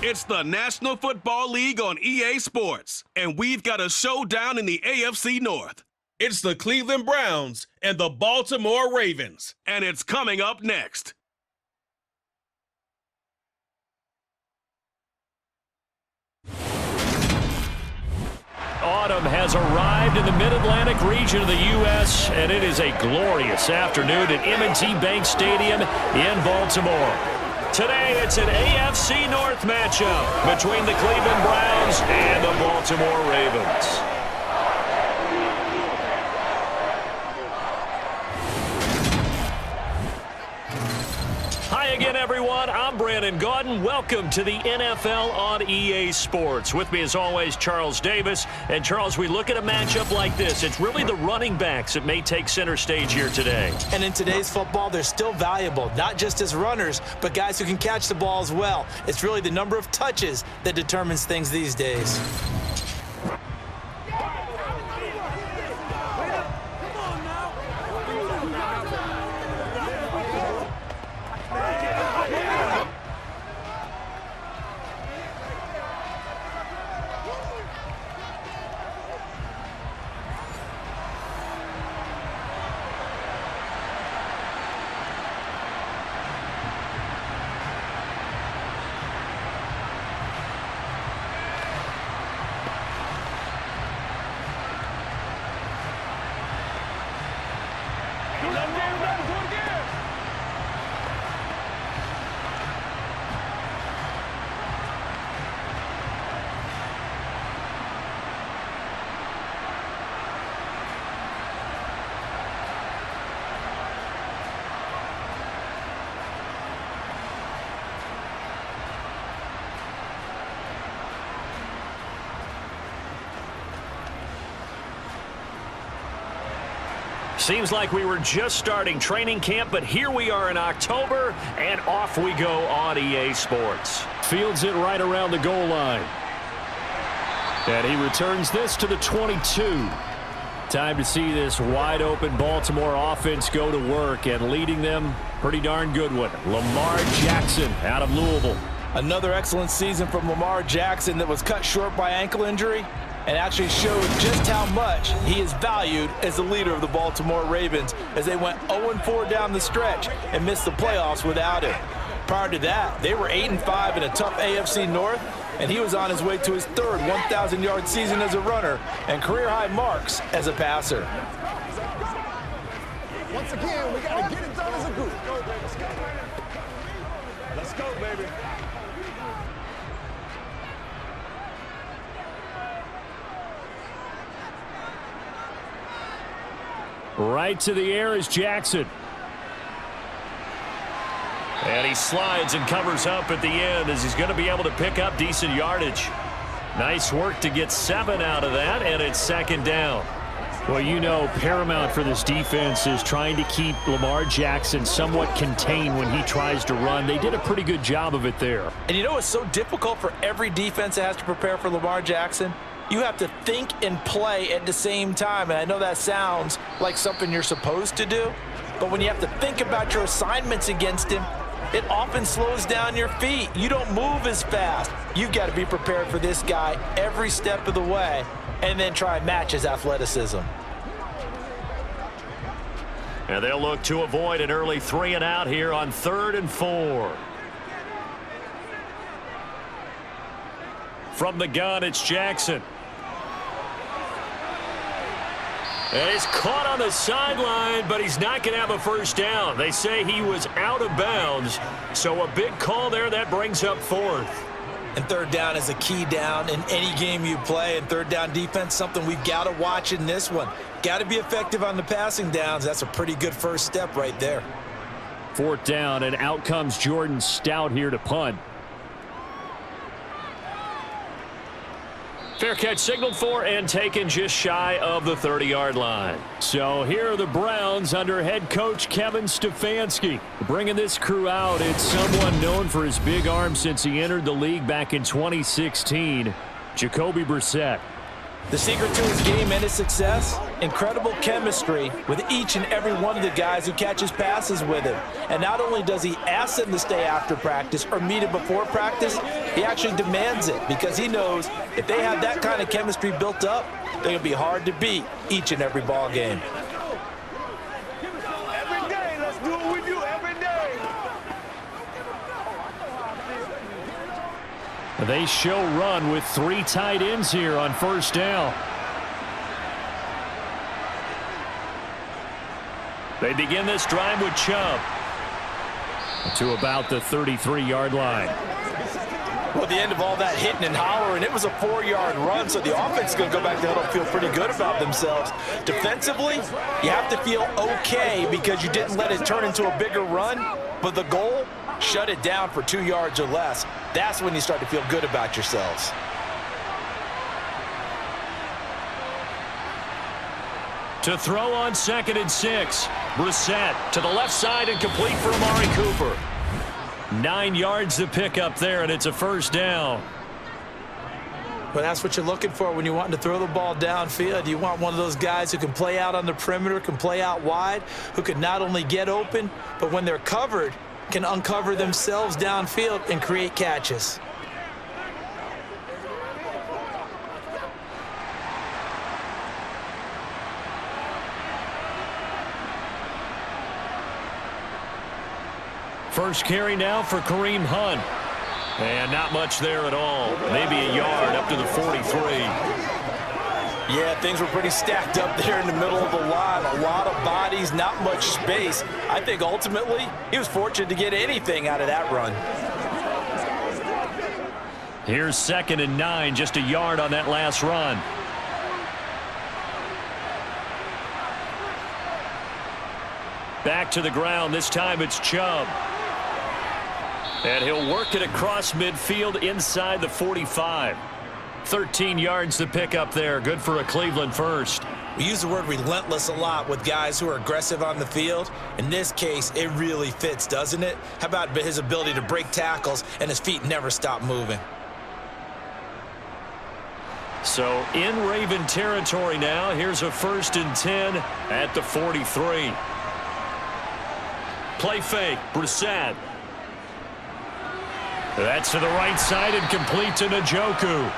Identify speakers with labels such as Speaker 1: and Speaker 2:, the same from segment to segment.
Speaker 1: It's the National Football League on EA Sports, and we've got a showdown in the AFC North. It's the Cleveland Browns and the Baltimore Ravens, and it's coming up next.
Speaker 2: Autumn has arrived in the Mid-Atlantic region of the U.S., and it is a glorious afternoon at M&T Bank Stadium in Baltimore. Today, it's an AFC North matchup between the Cleveland Browns and the Baltimore Ravens. Hi again, everyone. I'm Brandon Gaudin. Welcome to the NFL on EA Sports. With me, as always, Charles Davis. And, Charles, we look at a matchup like this. It's really the running backs that may take center stage here today.
Speaker 3: And in today's football, they're still valuable, not just as runners, but guys who can catch the ball as well. It's really the number of touches that determines things these days.
Speaker 2: Seems like we were just starting training camp, but here we are in October, and off we go on EA Sports. Fields it right around the goal line. And he returns this to the 22. Time to see this wide-open Baltimore offense go to work, and leading them, pretty darn good one, Lamar Jackson out of Louisville.
Speaker 3: Another excellent season from Lamar Jackson that was cut short by ankle injury, and actually showed just how much he is valued as the leader of the Baltimore Ravens as they went 0-4 down the stretch and missed the playoffs without him. Prior to that, they were 8-5 in a tough AFC North, and he was on his way to his third 1,000-yard season as a runner and career-high marks as a passer.
Speaker 4: Once again, we got to get it done as a group. Let's go, baby.
Speaker 2: Right to the air is Jackson. And he slides and covers up at the end as he's going to be able to pick up decent yardage. Nice work to get 7 out of that, and it's second down. Well, you know, paramount for this defense is trying to keep Lamar Jackson somewhat contained when he tries to run. They did a pretty good job of it there.
Speaker 3: And you know it's so difficult for every defense that has to prepare for Lamar Jackson? You have to think and play at the same time. And I know that sounds like something you're supposed to do, but when you have to think about your assignments against him, it often slows down your feet. You don't move as fast. You've got to be prepared for this guy every step of the way and then try and match his athleticism.
Speaker 2: And they'll look to avoid an early 3-and-out here on 3rd and 4. From the gun, it's Jackson. And he's caught on the sideline, but he's not going to have a first down. They say he was out of bounds, so a big call there. That brings up 4th.
Speaker 3: And 3rd down is a key down in any game you play. And 3rd down defense, something we've got to watch in this one. Got to be effective on the passing downs. That's a pretty good first step right there.
Speaker 2: 4th down, and out comes Jordan Stout here to punt. Fair catch signaled for and taken just shy of the 30-yard line. So here are the Browns under head coach Kevin Stefanski. Bringing this crew out, it's someone known for his big arm since he entered the league back in 2016, Jacoby Brissett.
Speaker 3: The secret to his game and his success, incredible chemistry with each and every one of the guys who catches passes with him. And not only does he ask them to stay after practice or meet him before practice, he actually demands it because he knows if they have that kind of chemistry built up, they're going to be hard to beat each and every ball game.
Speaker 4: Every day, let's do what we do every day.
Speaker 2: They show run with 3 tight ends here on first down. They begin this drive with Chubb to about the 33-yard line.
Speaker 3: Well, at the end of all that hitting and hollering, it was a 4-yard run, so the offense is going to go back to huddle and feel pretty good about themselves. Defensively, you have to feel okay because you didn't let it turn into a bigger run, but the goal, shut it down for 2 yards or less. That's when you start to feel good about yourselves.
Speaker 2: To throw on 2nd and 6. Brissett to the left side and complete for Amari Cooper. 9 yards to pick up there, and it's a first down.
Speaker 3: Well, that's what you're looking for when you're wanting to throw the ball downfield. You want one of those guys who can play out on the perimeter, can play out wide, who can not only get open, but when they're covered, can uncover themselves downfield and create catches.
Speaker 2: First carry now for Kareem Hunt. And not much there at all. Maybe a yard up to the 43.
Speaker 3: Yeah, things were pretty stacked up there in the middle of the line. A lot of bodies, not much space. I think ultimately he was fortunate to get anything out of that run.
Speaker 2: Here's 2nd and 9, just a yard on that last run. Back to the ground. This time it's Chubb. And he'll work it across midfield inside the 45. 13 yards to pick up there. Good for a Cleveland first.
Speaker 3: We use the word relentless a lot with guys who are aggressive on the field. In this case, it really fits, doesn't it? How about his ability to break tackles and his feet never stop moving?
Speaker 2: So in Raven territory now. Here's a 1st and 10 at the 43. Play fake. Brissett. That's to the right side and complete to Njoku.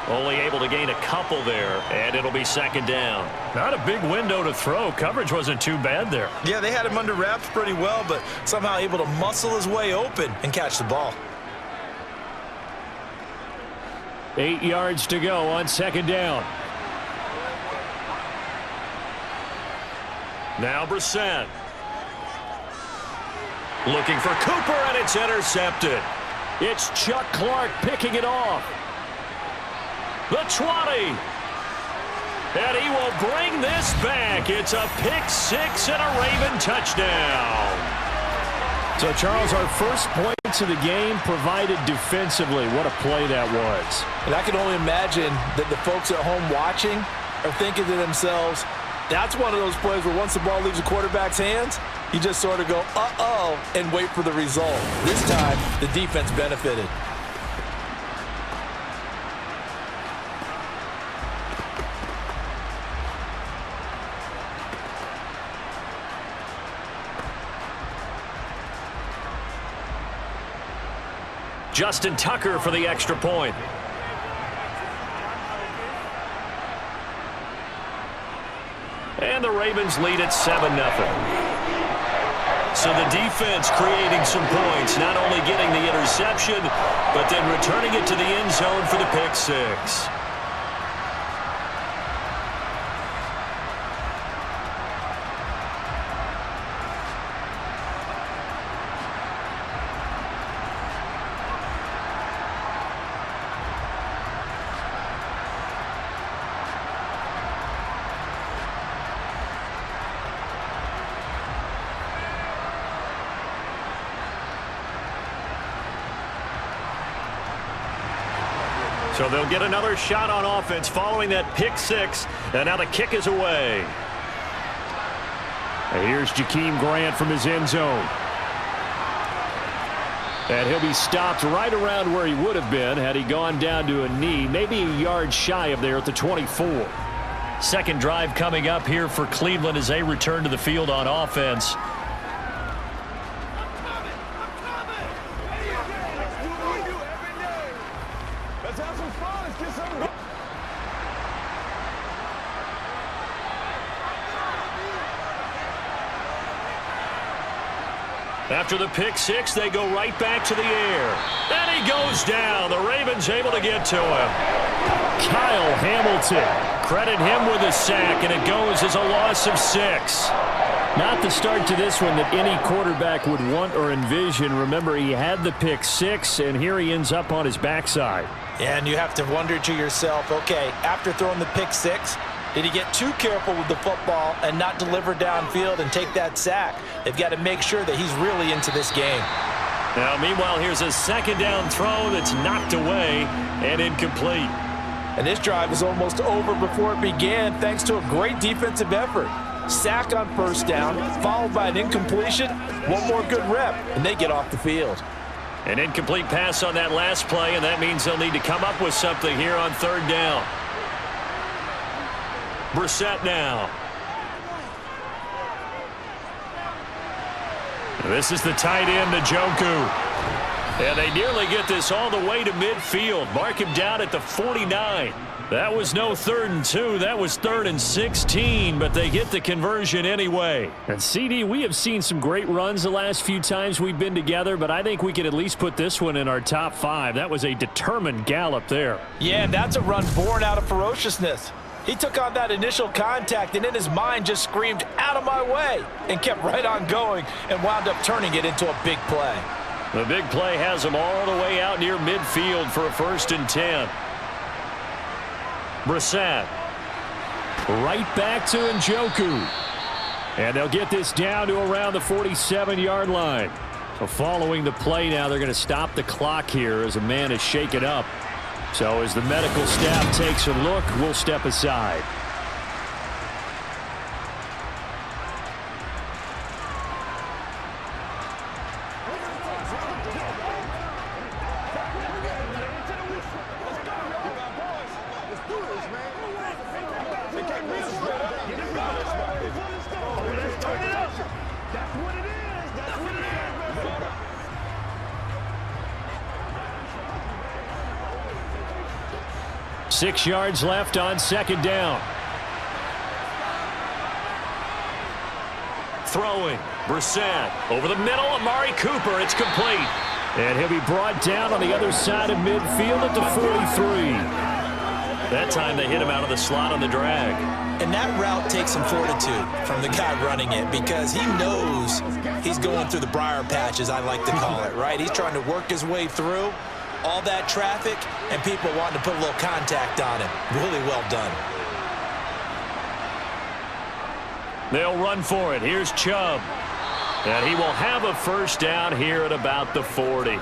Speaker 2: Only able to gain a couple there, and it'll be 2nd down. Not a big window to throw. Coverage wasn't too bad there.
Speaker 3: Yeah, they had him under wraps pretty well, but somehow able to muscle his way open and catch the ball.
Speaker 2: 8 yards to go on 2nd down. Now Brissett. Looking for Cooper, and it's intercepted. It's Chuck Clark picking it off. The 20. And he will bring this back. It's a pick-6 and a Raven touchdown. So, Charles, our first points of the game provided defensively. What a play that was.
Speaker 3: And I can only imagine that the folks at home watching are thinking to themselves, that's one of those plays where once the ball leaves the quarterback's hands, you just sort of go, uh-oh, and wait for the result. This time, the defense benefited.
Speaker 2: Justin Tucker for the extra point. And the Ravens lead at 7-0. So the defense creating some points, not only getting the interception, but then returning it to the end zone for the pick-6. So they'll get another shot on offense following that pick-6, and now the kick is away. And here's Jakeem Grant from his end zone. And he'll be stopped right around where he would have been had he gone down to a knee, maybe a yard shy of there at the 24. Second drive coming up here for Cleveland as they return to the field on offense. After the pick six, they go right back to the air. And he goes down. The Ravens able to get to him. Kyle Hamilton. Credit him with a sack, and it goes as a loss of 6. Not the start to this one that any quarterback would want or envision. Remember, he had the pick six, and here he ends up on his backside.
Speaker 3: Yeah, and you have to wonder to yourself, okay, after throwing the pick six, did he get too careful with the football and not deliver downfield and take that sack? They've got to make sure that he's really into this game.
Speaker 2: Now, meanwhile, here's a second down throw that's knocked away and incomplete.
Speaker 3: And this drive was almost over before it began thanks to a great defensive effort. Sack on first down, followed by an incompletion. One more good rep, and they get off the field.
Speaker 2: An incomplete pass on that last play, and that means they'll need to come up with something here on third down. Brissett now. This is the tight end, Njoku. And they nearly get this all the way to midfield. Mark him down at the 49. That was no 3rd and 2. That was 3rd and 16, but they get the conversion anyway. And CD, we have seen some great runs the last few times we've been together, but I think we can at least put this one in our top 5. That was a determined gallop there.
Speaker 3: Yeah, and that's a run born out of ferociousness. He took on that initial contact and in his mind just screamed, "Out of my way," and kept right on going and wound up turning it into a big play.
Speaker 2: The big play has him all the way out near midfield for a 1st and 10. Brissett. Right back to Njoku. And they'll get this down to around the 47-yard line. So following the play now, they're going to stop the clock here as a man is shaken up. So as the medical staff takes a look, we'll step aside. Six yards left on second down. Throwing. Brissett over the middle. Amari Cooper. It's complete. And he'll be brought down on the other side of midfield at the 43. That time they hit him out of the slot on the drag.
Speaker 3: And that route takes some fortitude from the guy running it because he knows he's going through the briar patch, as I like to call it, right? He's trying to work his way through all that traffic and people wanting to put a little contact on him. Really well done.
Speaker 2: They'll run for it. Here's Chubb. And he will have a first down here at about the 40.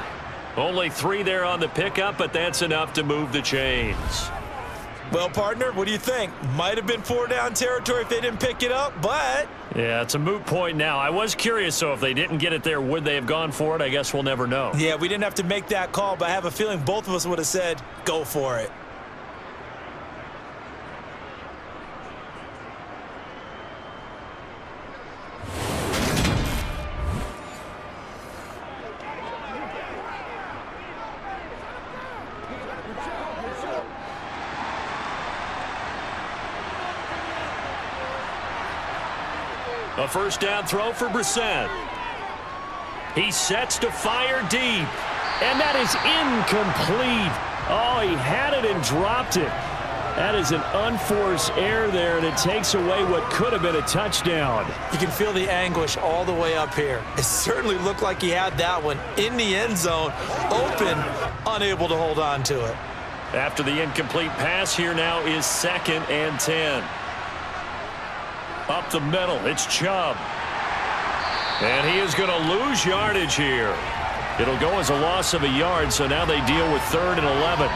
Speaker 2: Only 3 there on the pickup, but that's enough to move the chains.
Speaker 3: Well, partner, what do you think? Might have been 4-down territory if they didn't pick it up, but...
Speaker 2: Yeah, it's a moot point now. I was curious, so if they didn't get it there, would they have gone for it? I guess we'll never know.
Speaker 3: Yeah, we didn't have to make that call, but I have a feeling both of us would have said, go for it.
Speaker 2: A first down throw for Brissett. He sets to fire deep. And that is incomplete. Oh, he had it and dropped it. That is an unforced error there, and it takes away what could have been a touchdown.
Speaker 3: You can feel the anguish all the way up here. It certainly looked like he had that one in the end zone, open, unable to hold on to it.
Speaker 2: After the incomplete pass, here now is 2nd and 10. Up the middle, it's Chubb. And he is going to lose yardage here. It'll go as a loss of a yard, so now they deal with 3rd and 11.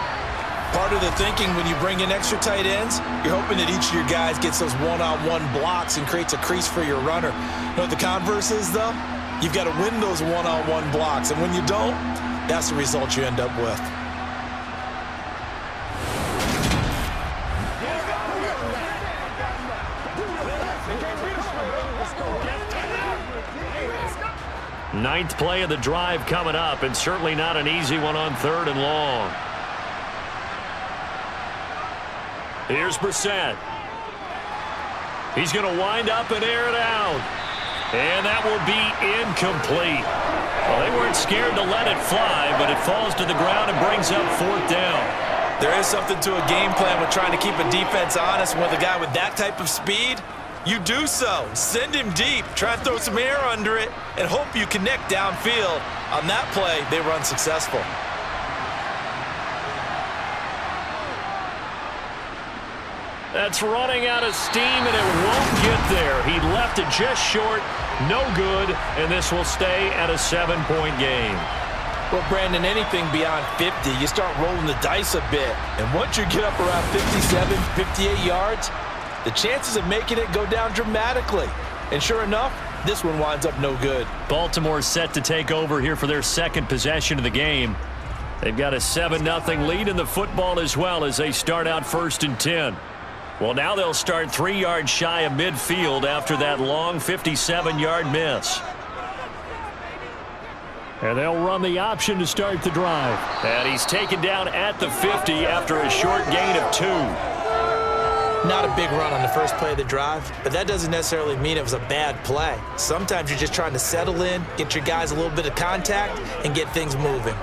Speaker 3: Part of the thinking when you bring in extra tight ends, you're hoping that each of your guys gets those one-on-one blocks and creates a crease for your runner. You know what the converse is, though? You've got to win those one-on-one blocks, and when you don't, that's the result you end up with.
Speaker 2: Ninth play of the drive coming up, and certainly not an easy one on 3rd and long. Here's Brissett. He's going to wind up and air it out. And that will be incomplete. Well, they weren't scared to let it fly, but it falls to the ground and brings up 4th down.
Speaker 3: There is something to a game plan with trying to keep a defense honest. With a guy with that type of speed, you do so. Send him deep. Try and throw some air under it and hope you connect downfield. On that play, they were unsuccessful.
Speaker 2: That's running out of steam, and it won't get there. He left it just short, no good, and this will stay at a 7-point game.
Speaker 3: Well, Brandon, anything beyond 50, you start rolling the dice a bit. And once you get up around 57, 58 yards, the chances of making it go down dramatically. And sure enough, this one winds up no good.
Speaker 2: Baltimore set to take over here for their 2nd possession of the game. They've got a 7-0 lead in the football as well as they start out 1st and 10. Well, now they'll start 3 yards shy of midfield after that long 57-yard miss. And they'll run the option to start the drive. And he's taken down at the 50 after a short gain of 2.
Speaker 3: Not a big run on the first play of the drive, but that doesn't necessarily mean it was a bad play. Sometimes you're just trying to settle in, get your guys a little bit of contact, and get things moving.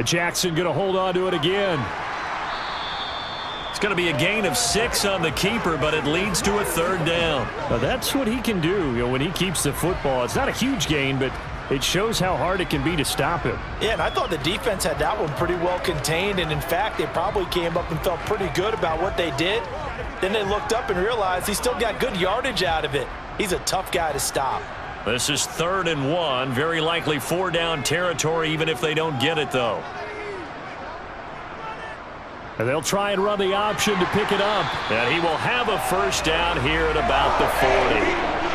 Speaker 2: Jackson going to hold on to it again. It's going to be a gain of 6 on the keeper, but it leads to a 3rd down. Now that's what he can do, when he keeps the football. It's not a huge gain, but it shows how hard it can be to stop him.
Speaker 3: Yeah, and I thought the defense had that one pretty well contained, and in fact, they probably came up and felt pretty good about what they did. Then they looked up and realized he still got good yardage out of it. He's a tough guy to stop.
Speaker 2: This is 3rd and 1, very likely 4-down territory even if they don't get it, though. And they'll try and run the option to pick it up. And he will have a 1st down here at about the 40.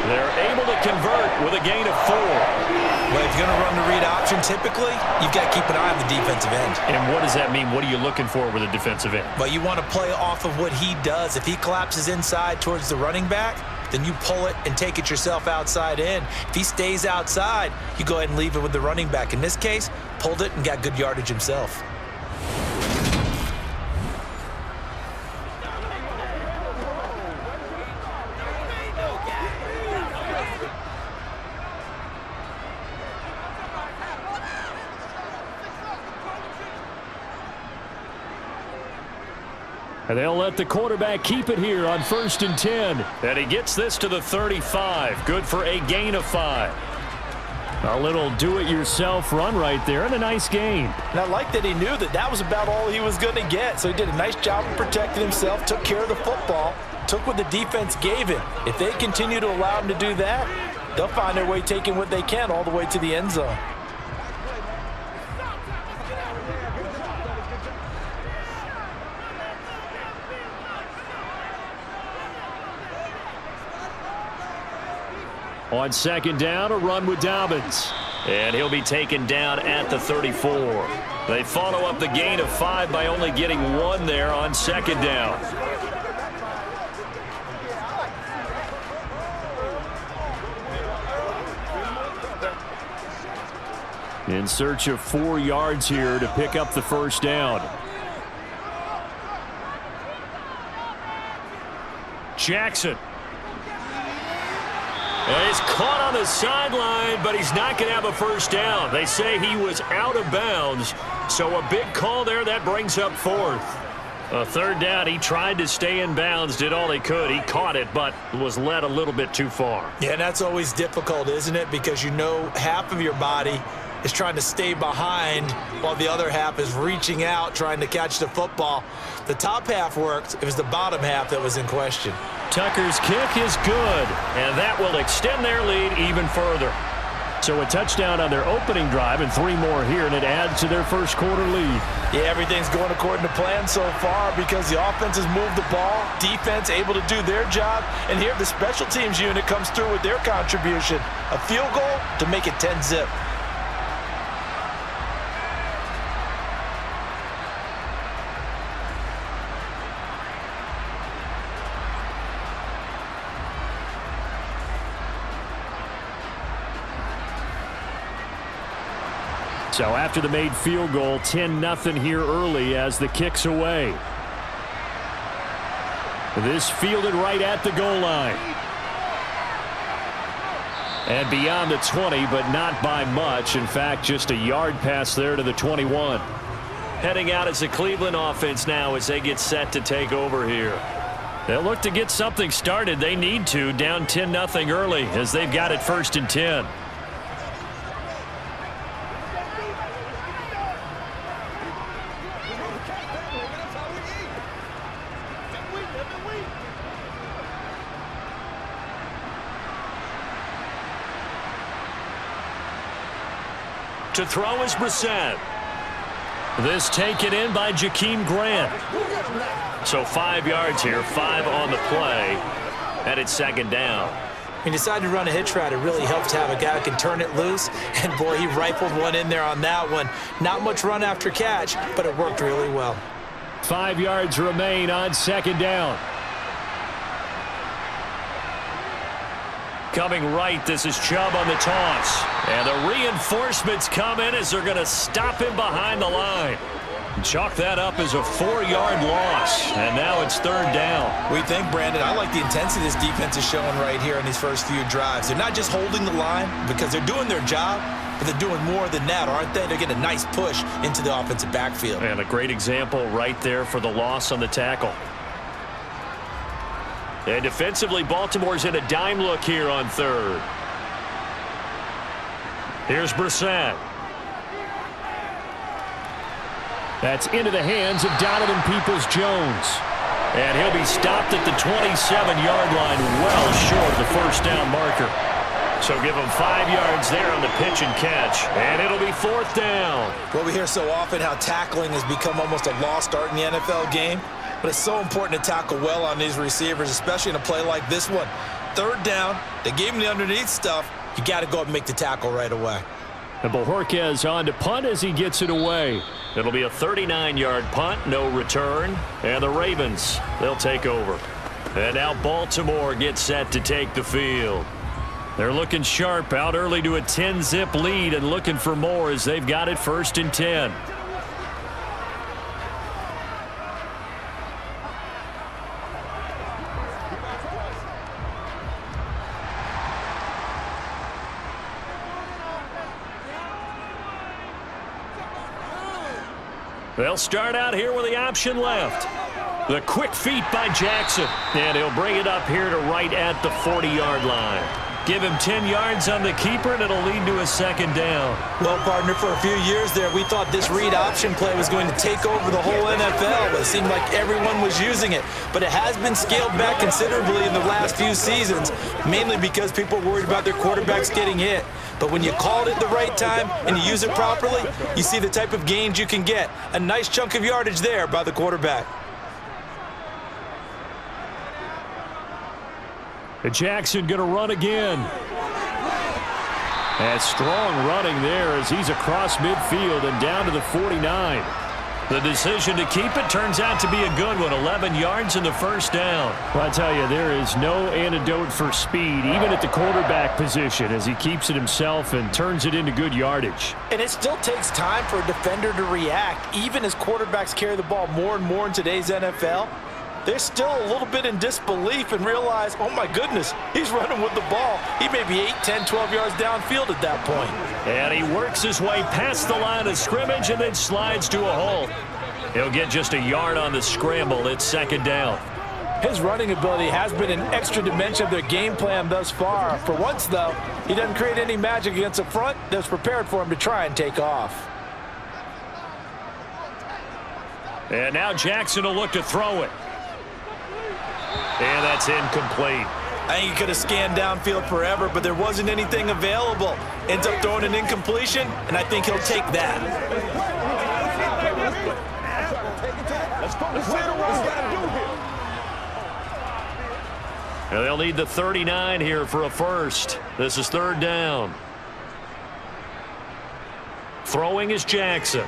Speaker 2: They're able to convert with a gain of 4.
Speaker 3: Well, if you're going to run the read option, typically, you've got to keep an eye on the defensive end.
Speaker 2: And what does that mean? What are you looking for with a defensive end?
Speaker 3: Well, you want to play off of what he does. If he collapses inside towards the running back, then you pull it and take it yourself outside in. If he stays outside, you go ahead and leave it with the running back. In this case, pulled it and got good yardage himself.
Speaker 2: And they'll let the quarterback keep it here on 1st and 10. And he gets this to the 35. Good for a gain of 5. A little do-it-yourself run right there and a nice gain.
Speaker 3: And I like that he knew that that was about all he was going to get. So he did a nice job of protecting himself, took care of the football, took what the defense gave him. If they continue to allow him to do that, they'll find their way taking what they can all the way to the end zone.
Speaker 2: On 2nd down, a run with Dobbins. And he'll be taken down at the 34. They follow up the gain of 5 by only getting 1 there on 2nd down. In search of 4 yards here to pick up the 1st down. Jackson. He's caught on the sideline, but he's not going to have a 1st down. They say he was out of bounds, so a big call there. That brings up 4th. A 3rd down, he tried to stay in bounds, did all he could. He caught it, but was led a little bit too far.
Speaker 3: Yeah, and that's always difficult, isn't it? Because you know half of your body is trying to stay behind while the other half is reaching out, trying to catch the football. The top half worked. It was the bottom half that was in question.
Speaker 2: Tucker's kick is good, and that will extend their lead even further. So a touchdown on their opening drive and 3 more here, and it adds to their 1st quarter lead.
Speaker 3: Yeah, everything's going according to plan so far because the offense has moved the ball, defense able to do their job, and here the special teams unit comes through with their contribution. A field goal to make it 10-zip.
Speaker 2: So after the made field goal, 10-0 here early as the kick's away. This fielded right at the goal line. And beyond the 20, but not by much. In fact, just a yard pass there to the 21. Heading out as the Cleveland offense now as they get set to take over here. They'll look to get something started. They need to, down 10-0 early as they've got it 1st and 10. To throw is Brissett. This taken in by Jakeem Grant. So 5 yards here, 5 on the play, and it's 2nd down.
Speaker 3: He decided to run a hitch route. It really helps to have a guy who can turn it loose, and boy, he rifled one in there on that one. Not much run after catch, but it worked really well.
Speaker 2: 5 yards remain on 2nd down. Coming right, this is Chubb on the toss. And the reinforcements come in as they're going to stop him behind the line. Chalk that up as a 4-yard loss. And now it's 3rd down.
Speaker 3: We think, Brandon, I like the intensity this defense is showing right here in these first few drives. They're not just holding the line because they're doing their job, but they're doing more than that, aren't they? They're getting a nice push into the offensive backfield.
Speaker 2: And a great example right there for the loss on the tackle. And defensively, Baltimore's in a dime look here on 3rd. Here's Brissett. That's into the hands of Donovan Peoples-Jones. And he'll be stopped at the 27-yard line, well short of the 1st down marker. So give him 5 yards there on the pitch and catch. And it'll be 4th down.
Speaker 3: Well, we hear so often how tackling has become almost a lost art in the NFL game. But it's so important to tackle well on these receivers, especially in a play like this one. 3rd down, they gave him the underneath stuff. You got to go up and make the tackle right away.
Speaker 2: And Bojorquez on to punt as he gets it away. It'll be a 39-yard punt, no return. And the Ravens, they'll take over. And now Baltimore gets set to take the field. They're looking sharp, out early to a 10-zip lead and looking for more as they've got it 1st and 10. They'll start out here with the option left. The quick feet by Jackson. And he'll bring it up here to right at the 40-yard line. Give him 10 yards on the keeper, and it'll lead to a 2nd down.
Speaker 3: Well, partner, for a few years there, we thought this read option play was going to take over the whole NFL. It seemed like everyone was using it. But it has been scaled back considerably in the last few seasons, mainly because people are worried about their quarterbacks getting hit. But when you call it at the right time and you use it properly, you see the type of gains you can get. A nice chunk of yardage there by the quarterback.
Speaker 2: And Jackson going to run again. And strong running there as he's across midfield and down to the 49. The decision to keep it turns out to be a good one. 11 yards in the 1st down. Well, I tell you, there is no antidote for speed, even at the quarterback position, as he keeps it himself and turns it into good yardage.
Speaker 3: And it still takes time for a defender to react, even as quarterbacks carry the ball more and more in today's NFL. They're still a little bit in disbelief and realize, oh my goodness, he's running with the ball. He may be 8, 10, 12 yards downfield at that point.
Speaker 2: And he works his way past the line of scrimmage and then slides to a hole. He'll get just a yard on the scramble. It's 2nd down.
Speaker 3: His running ability has been an extra dimension of their game plan thus far. For once, though, he doesn't create any magic against a front that's prepared for him to try and take off.
Speaker 2: And now Jackson will look to throw it. And that's incomplete.
Speaker 3: I think he could have scanned downfield forever, but there wasn't anything available. Ends up throwing an incompletion, and I think he'll take that.
Speaker 2: And they'll need the 39 here for a first. This is 3rd down. Throwing is Jackson.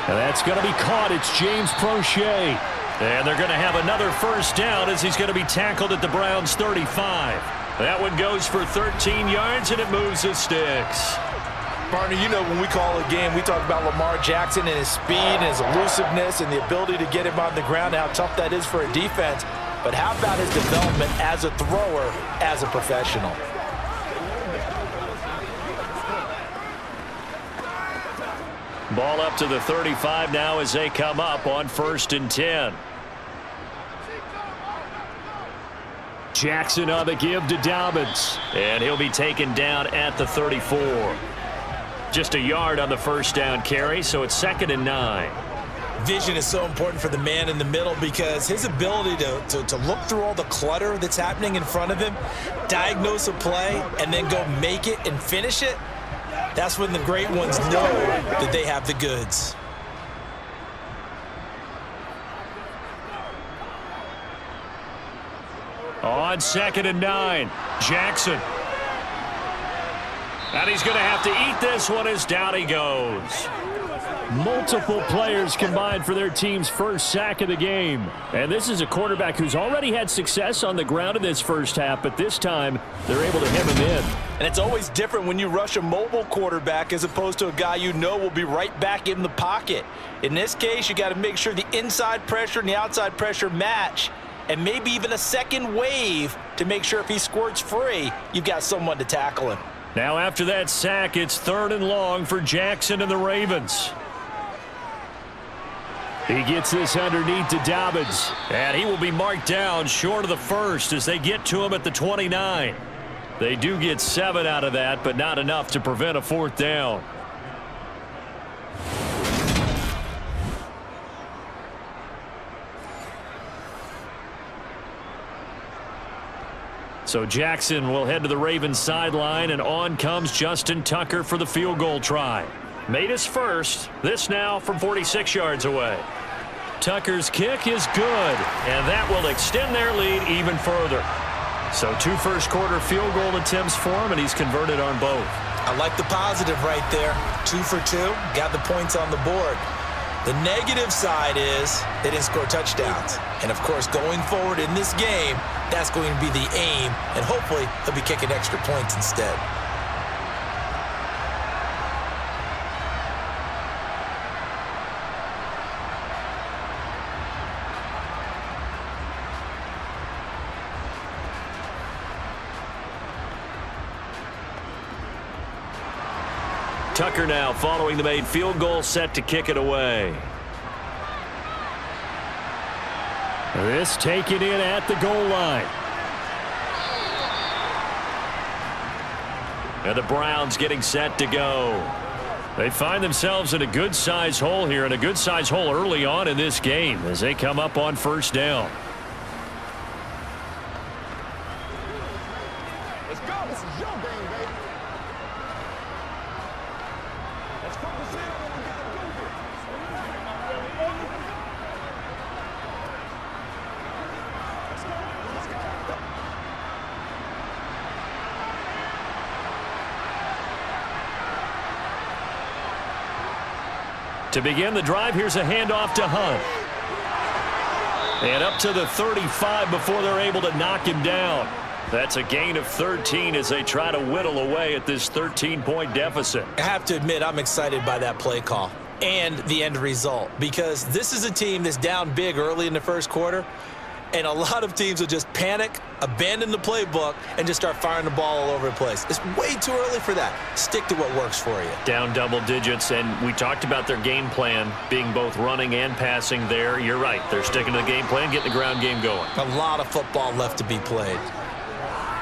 Speaker 2: And that's going to be caught. It's James Prochet. And they're going to have another 1st down as he's going to be tackled at the Browns' 35. That one goes for 13 yards, and it moves his sticks.
Speaker 3: Partner, you know when we call a game, we talk about Lamar Jackson and his speed and his elusiveness and the ability to get him on the ground and how tough that is for a defense. But how about his development as a thrower, as a professional?
Speaker 2: Ball up to the 35 now as they come up on 1st and 10. Jackson on the give to Dobbins. And he'll be taken down at the 34. Just a yard on the first down carry, so it's 2nd and 9.
Speaker 3: Vision is so important for the man in the middle because his ability to look through all the clutter that's happening in front of him, diagnose a play, and then go make it and finish it, that's when the great ones know that they have the goods.
Speaker 2: On 2nd and 9, Jackson. And he's going to have to eat this one as down he goes. Multiple players combined for their team's first sack of the game. And this is a quarterback who's already had success on the ground in this first half, but this time they're able to hem him in.
Speaker 3: And it's always different when you rush a mobile quarterback as opposed to a guy you know will be right back in the pocket. In this case, you got to make sure the inside pressure and the outside pressure match, and maybe even a second wave to make sure if he squirts free, you've got someone to tackle him.
Speaker 2: Now after that sack, it's 3rd and long for Jackson and the Ravens. He gets this underneath to Dobbins, and he will be marked down short of the first as they get to him at the 29. They do get 7 out of that, but not enough to prevent a 4th down. So Jackson will head to the Ravens sideline, and on comes Justin Tucker for the field goal try. Made his first. This now from 46 yards away. Tucker's kick is good, and that will extend their lead even further. So 2 first-quarter field goal attempts for him, and he's converted on both.
Speaker 3: I like the positive right there. 2 for 2, got the points on the board. The negative side is they didn't score touchdowns. And, of course, going forward in this game, that's going to be the aim, and hopefully he'll be kicking extra points instead.
Speaker 2: Tucker now following the made field goal, set to kick it away. This taken in at the goal line. And the Browns getting set to go. They find themselves in a good-sized hole here, and a good-sized hole early on in this game as they come up on 1st down.
Speaker 4: Let's go. This is your game, baby. Let's focus in on what we got to do here. Let's go. Let's go.
Speaker 2: To begin the drive, here's a handoff to Hunt. And up to the 35 before they're able to knock him down. That's a gain of 13 as they try to whittle away at this 13-point deficit.
Speaker 3: I have to admit, I'm excited by that play call and the end result, because this is a team that's down big early in the first quarter, and a lot of teams will just panic, abandon the playbook, and just start firing the ball all over the place. It's way too early for that. Stick to what works for you.
Speaker 2: Down double digits, and we talked about their game plan being both running and passing there. You're right. They're sticking to the game plan, getting the ground game going.
Speaker 3: A lot of football left to be played.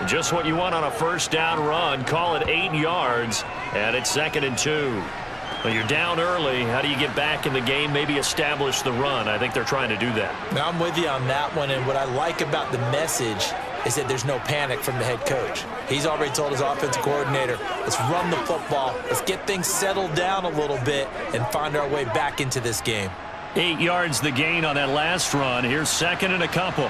Speaker 2: Just what you want on a first down run. Call it 8 yards, and it's 2nd and 2. Well, you're down early. How do you get back in the game, maybe establish the run? I think they're trying to do that.
Speaker 3: Now, I'm with you on that one, and what I like about the message is that there's no panic from the head coach. He's already told his offensive coordinator, let's run the football, let's get things settled down a little bit and find our way back into this game.
Speaker 2: 8 yards the gain on that last run. Here's 2nd and a couple.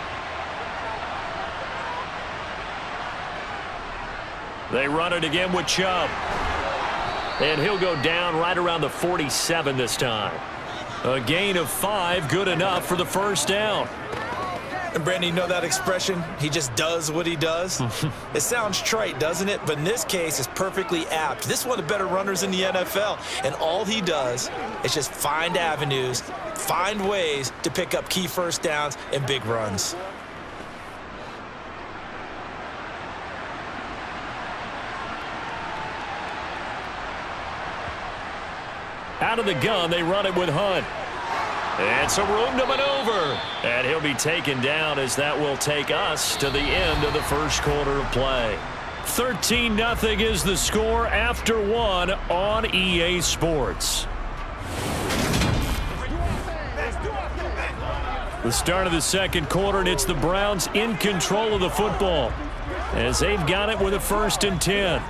Speaker 2: They run it again with Chubb. And he'll go down right around the 47 this time. A gain of 5, good enough for the first down.
Speaker 3: And Brandon, you know that expression, he just does what he does? It sounds trite, doesn't it? But in this case, it's perfectly apt. This is one of the better runners in the NFL, and all he does is just find avenues, find ways to pick up key first downs and big runs.
Speaker 2: Out of the gun, they run it with Hunt. And some room to maneuver. And he'll be taken down as that will take us to the end of the first quarter of play. 13-0 is the score after one on EA Sports. The start of the second quarter, and it's the Browns in control of the football as they've got it with a 1st and 10.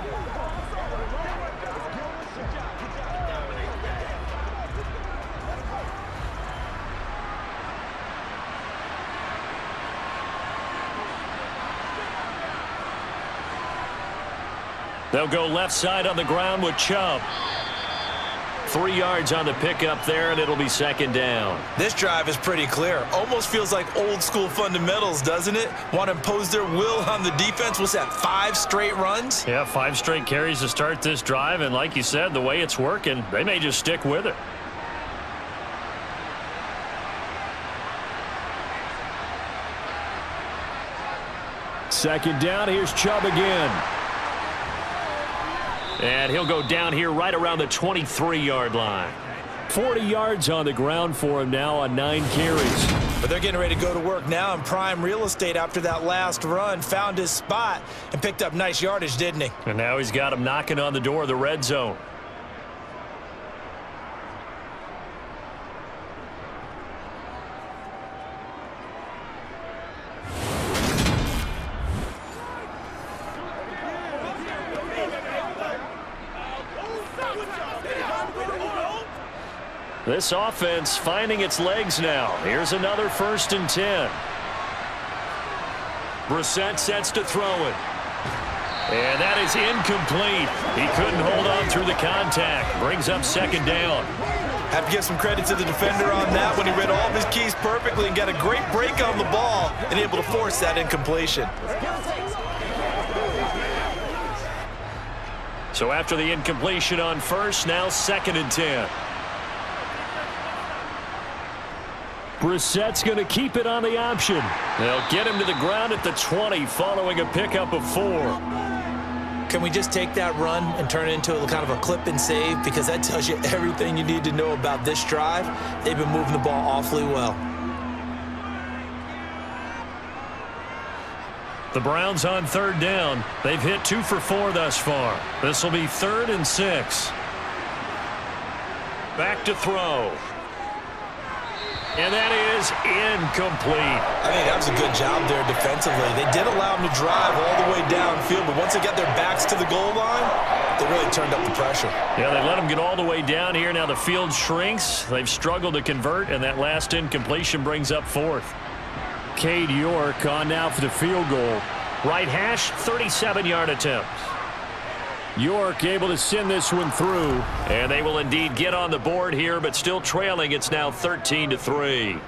Speaker 2: They'll go left side on the ground with Chubb. 3 yards on the pickup there, and it'll be 2nd down.
Speaker 3: This drive is pretty clear. Almost feels like old school fundamentals, doesn't it? Want to impose their will on the defense. What's that, 5 straight runs?
Speaker 2: Yeah, 5 straight carries to start this drive, and like you said, the way it's working, they may just stick with it. Second down, here's Chubb again. And he'll go down here right around the 23-yard line. 40 yards on the ground for him now on 9 carries.
Speaker 3: But they're getting ready to go to work now in prime real estate after that last run. Found his spot and picked up nice yardage, didn't he?
Speaker 2: And now he's got him knocking on the door of the red zone. This offense finding its legs now. Here's another 1st and 10. Brissett sets to throw it. And that is incomplete. He couldn't hold on through the contact. Brings up 2nd down.
Speaker 3: Have to give some credit to the defender on that when he read all of his keys perfectly and got a great break on the ball and able to force that incompletion.
Speaker 2: So after the incompletion on 1st, now 2nd and 10. Brissett's going to keep it on the option. They'll get him to the ground at the 20 following a pickup of 4.
Speaker 3: Can we just take that run and turn it into a kind of a clip and save? Because that tells you everything you need to know about this drive. They've been moving the ball awfully well.
Speaker 2: The Browns on 3rd down. They've hit 2 for 4 thus far. This will be 3rd and 6. Back to throw. And that is incomplete.
Speaker 3: I think that was a good job there defensively. They did allow him to drive all the way downfield, but once they got their backs to the goal line, they really turned up the pressure.
Speaker 2: Yeah, they let him get all the way down here. Now the field shrinks. They've struggled to convert, and that last incompletion brings up 4th. Cade York on now for the field goal. Right hash, 37-yard attempt. York able to send this one through, and they will indeed get on the board here, but still trailing. It's now 13-3.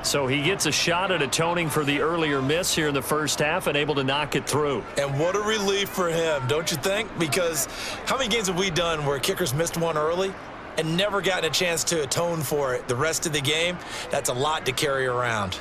Speaker 2: So he gets a shot at atoning for the earlier miss here in the first half and able to knock it through.
Speaker 3: And what a relief for him, don't you think? Because how many games have we done where kickers missed one early and never gotten a chance to atone for it the rest of the game? That's a lot to carry around.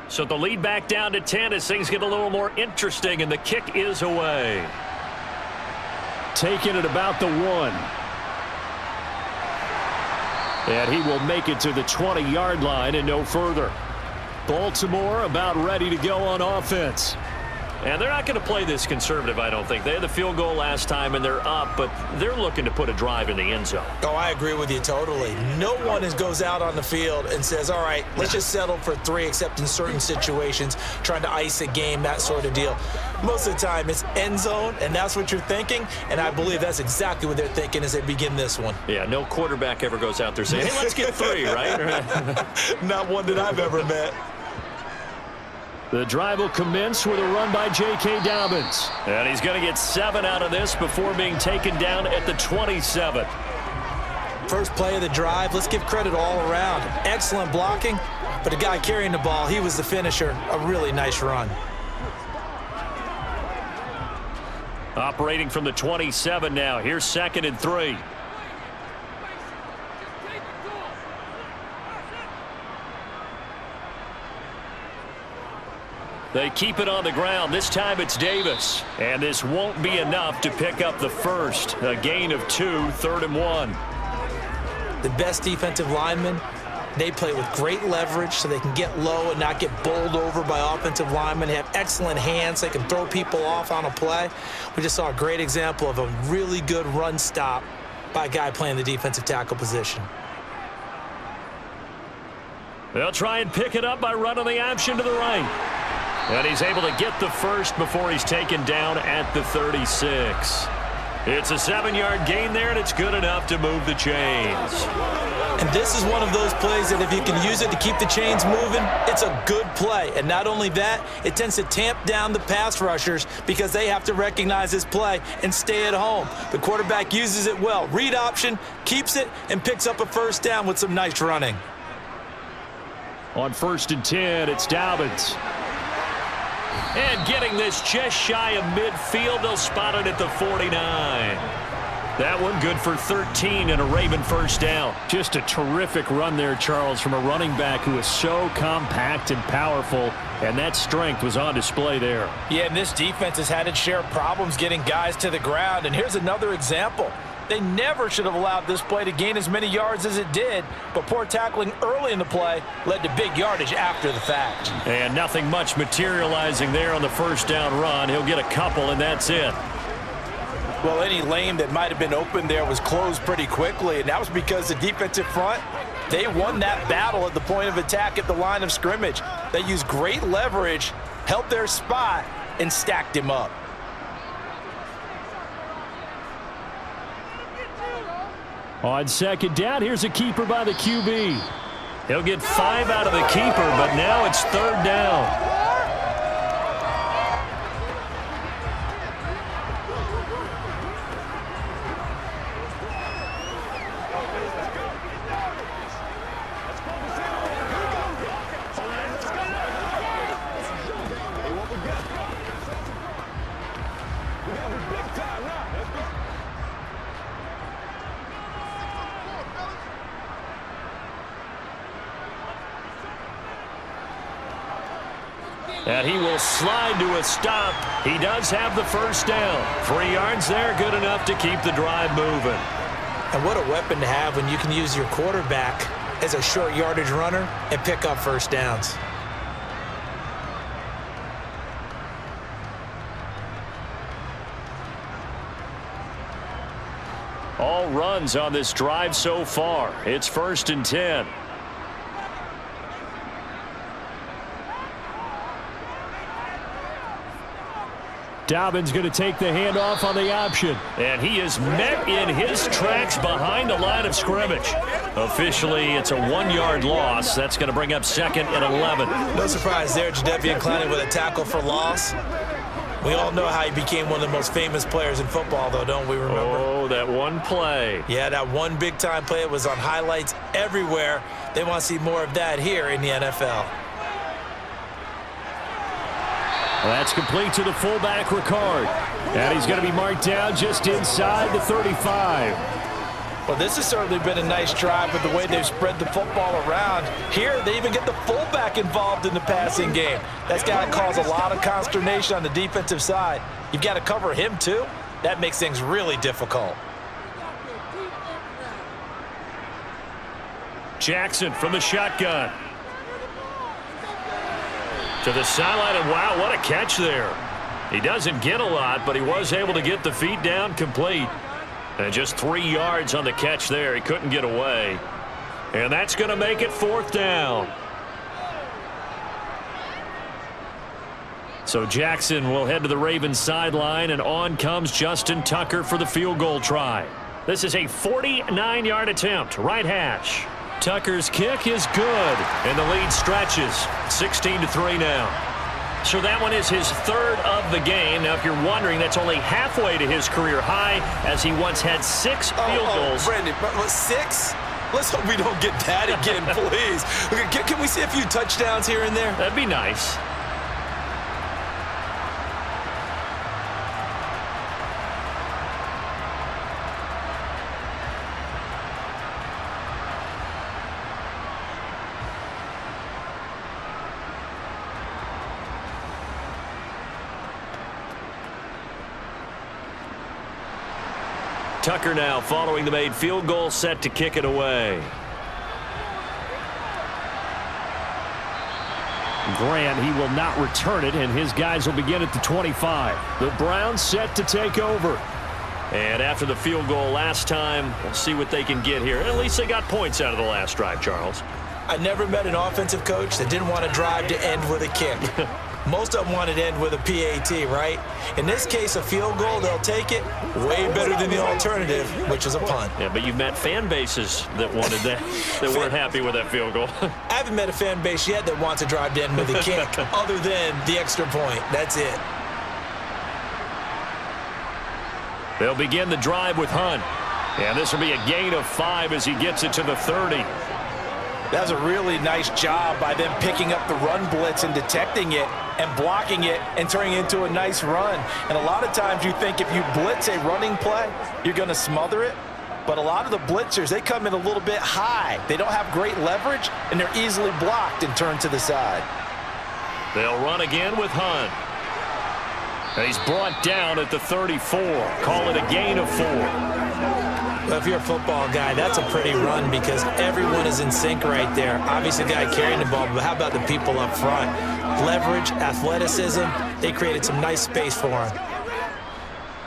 Speaker 2: So the lead back down to 10 as things get a little more interesting, and the kick is away. Taking it about the 1. And he will make it to the 20-yard line and no further. Baltimore about ready to go on offense. And they're not going to play this conservative, I don't think. They had the field goal last time, and they're up, but they're looking to put a drive in the end zone.
Speaker 3: Oh, I agree with you totally. No one goes out on the field and says, all right, let's just settle for 3, except in certain situations, trying to ice a game, that sort of deal. Most of the time, it's end zone, and that's what you're thinking, and I believe that's exactly what they're thinking as they begin this one.
Speaker 2: Yeah, no quarterback ever goes out there saying, hey, let's get 3, right?
Speaker 3: Not one that I've ever met.
Speaker 2: The drive will commence with a run by J.K. Dobbins. And he's going to get 7 out of this before being taken down at the 27.
Speaker 3: First play of the drive, let's give credit all around. Excellent blocking, but the guy carrying the ball, he was the finisher. A really nice run.
Speaker 2: Operating from the 27 now. Here's 2nd and 3. They keep it on the ground. This time it's Davis. And this won't be enough to pick up the first. A gain of 2, 3rd and 1.
Speaker 3: The best defensive linemen, they play with great leverage so they can get low and not get bowled over by offensive linemen. They have excellent hands. They can throw people off on a play. We just saw a great example of a really good run stop by a guy playing the defensive tackle position.
Speaker 2: They'll try and pick it up by running the option to the right. And he's able to get the first before he's taken down at the 36. It's a 7-yard gain there, and it's good enough to move the chains.
Speaker 3: And this is one of those plays that if you can use it to keep the chains moving, it's a good play. And not only that, it tends to tamp down the pass rushers because they have to recognize this play and stay at home. The quarterback uses it well. Read option, keeps it, and picks up a first down with some nice running.
Speaker 2: On 1st and 10, it's Dobbins. And getting this just shy of midfield, they'll spot it at the 49. That one good for 13 and a Raven first down. Just a terrific run there, Charles, from a running back who is so compact and powerful, and that strength was on display there.
Speaker 3: Yeah, and this defense has had its share of problems getting guys to the ground, and here's another example. They never should have allowed this play to gain as many yards as it did, but poor tackling early in the play led to big yardage after the fact.
Speaker 2: And nothing much materializing there on the first down run. He'll get a couple, and that's it.
Speaker 3: Well, any lane that might have been open there was closed pretty quickly, and that was because the defensive front, they won that battle at the point of attack at the line of scrimmage. They used great leverage, held their spot, and stacked him up.
Speaker 2: On 2nd down, here's a keeper by the QB. He'll get 5 out of the keeper, but now it's 3rd down. And he will slide to a stop. He does have the first down. 3 yards there, good enough to keep the drive moving.
Speaker 3: And what a weapon to have when you can use your quarterback as a short yardage runner and pick up first downs.
Speaker 2: All runs on this drive so far. It's 1st and 10. Dobbins going to take the handoff on the option. And he is met in his tracks behind the line of scrimmage. Officially, it's a 1-yard loss. That's going to bring up 2nd and 11.
Speaker 3: No surprise there, Jadeveon Clowney with a tackle for loss. We all know how he became one of the most famous players in football, though, don't we remember?
Speaker 2: Oh, that one play.
Speaker 3: Yeah, that one big-time play was on highlights everywhere. They want to see more of that here in the NFL.
Speaker 2: That's complete to the fullback, Ricard. And he's going to be marked down just inside the 35.
Speaker 3: Well, this has certainly been a nice drive with the way they've spread the football around. Here, they even get the fullback involved in the passing game. That's got to cause a lot of consternation on the defensive side. You've got to cover him, too. That makes things really difficult.
Speaker 2: Jackson from the shotgun. To the sideline, and wow, what a catch there. He doesn't get a lot, but he was able to get the feet down complete. And just 3 yards on the catch there. He couldn't get away. And that's going to make it 4th down. So Jackson will head to the Ravens sideline, and on comes Justin Tucker for the field goal try. This is a 49-yard attempt, right hash. Tucker's kick is good, and the lead stretches. 16-3 now. So that one is his third of the game. Now, if you're wondering, that's only halfway to his career high, as he once had 6 field goals.
Speaker 3: Brandon, 6? Let's hope we don't get that again, please. Can we see a few touchdowns here and there?
Speaker 2: That'd be nice. Tucker now following the made field goal, set to kick it away.
Speaker 5: Grant, he will not return it, and his guys will begin at the 25. The Browns set to take over.
Speaker 2: And after the field goal last time, we'll see what they can get here. At least they got points out of the last drive, Charles.
Speaker 3: I never met an offensive coach that didn't want to drive to end with a kick. Most of them wanted to end with a PAT, right? In this case, a field goal, they'll take it. Way better than the alternative, which is a punt.
Speaker 2: Yeah, but you've met fan bases that wanted that, that weren't happy with that field goal.
Speaker 3: I haven't met a fan base yet that wants to drive to end with a kick, other than the extra point. That's it.
Speaker 2: They'll begin the drive with Hunt. And this will be a gain of 5 as he gets it to the 30.
Speaker 3: That was a really nice job by them picking up the run blitz and detecting it and blocking it and turning it into a nice run. And a lot of times you think if you blitz a running play, you're going to smother it. But a lot of the blitzers, they come in a little bit high. They don't have great leverage, and they're easily blocked and turned to the side.
Speaker 2: They'll run again with Hunt. And he's brought down at the 34. Call it a gain of 4.
Speaker 3: Well, if you're a football guy, that's a pretty run because everyone is in sync right there. Obviously, the guy carrying the ball, but how about the people up front? Leverage, athleticism, they created some nice space for him.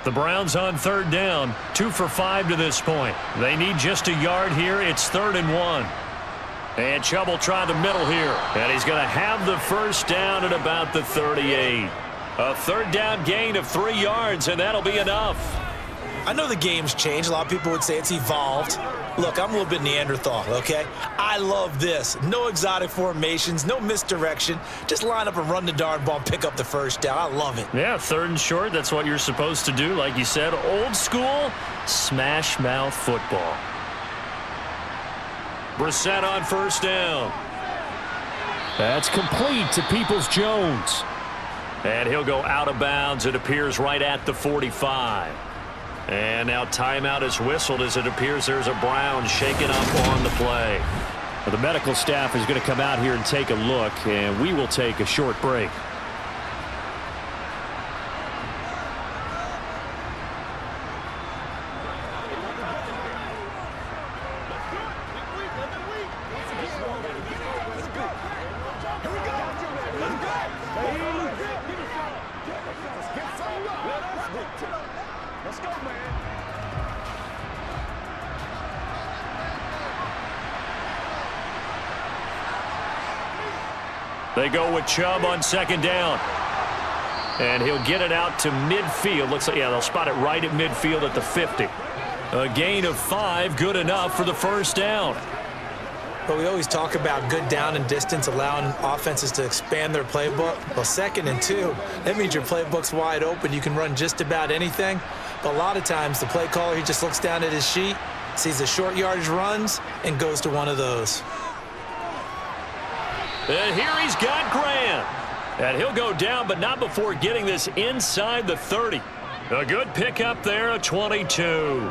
Speaker 2: The Browns on 3rd down, 2 for 5 to this point. They need just a yard here. It's 3rd and 1. And Chubb will try the middle here. And he's going to have the first down at about the 38. A 3rd down gain of 3 yards, and that'll be enough.
Speaker 3: I know the game's changed. A lot of people would say it's evolved. Look, I'm a little bit Neanderthal, okay? I love this. No exotic formations, no misdirection. Just line up and run the darn ball, pick up the first down. I love it.
Speaker 2: Yeah, 3rd and short, that's what you're supposed to do. Like you said, old school, smash mouth football. Brissett on 1st down.
Speaker 5: That's complete to Peoples-Jones.
Speaker 2: And he'll go out of bounds, it appears, right at the 45. And now timeout is whistled as it appears there's a Brown shaken up on the play.
Speaker 5: Well, the medical staff is going to come out here and take a look, and we will take a short break.
Speaker 4: Let's go, man.
Speaker 2: They go with Chubb on 2nd down. And he'll get it out to midfield. Looks like, yeah, they'll spot it right at midfield at the 50. A gain of 5, good enough for the first down.
Speaker 3: But we always talk about good down and distance, allowing offenses to expand their playbook. Well, 2nd and 2, that means your playbook's wide open. You can run just about anything. But a lot of times, the play caller, he just looks down at his sheet, sees the short yardage runs, and goes to one of those.
Speaker 2: And here he's got Grant. And he'll go down, but not before getting this inside the 30. A good pickup there, a 22.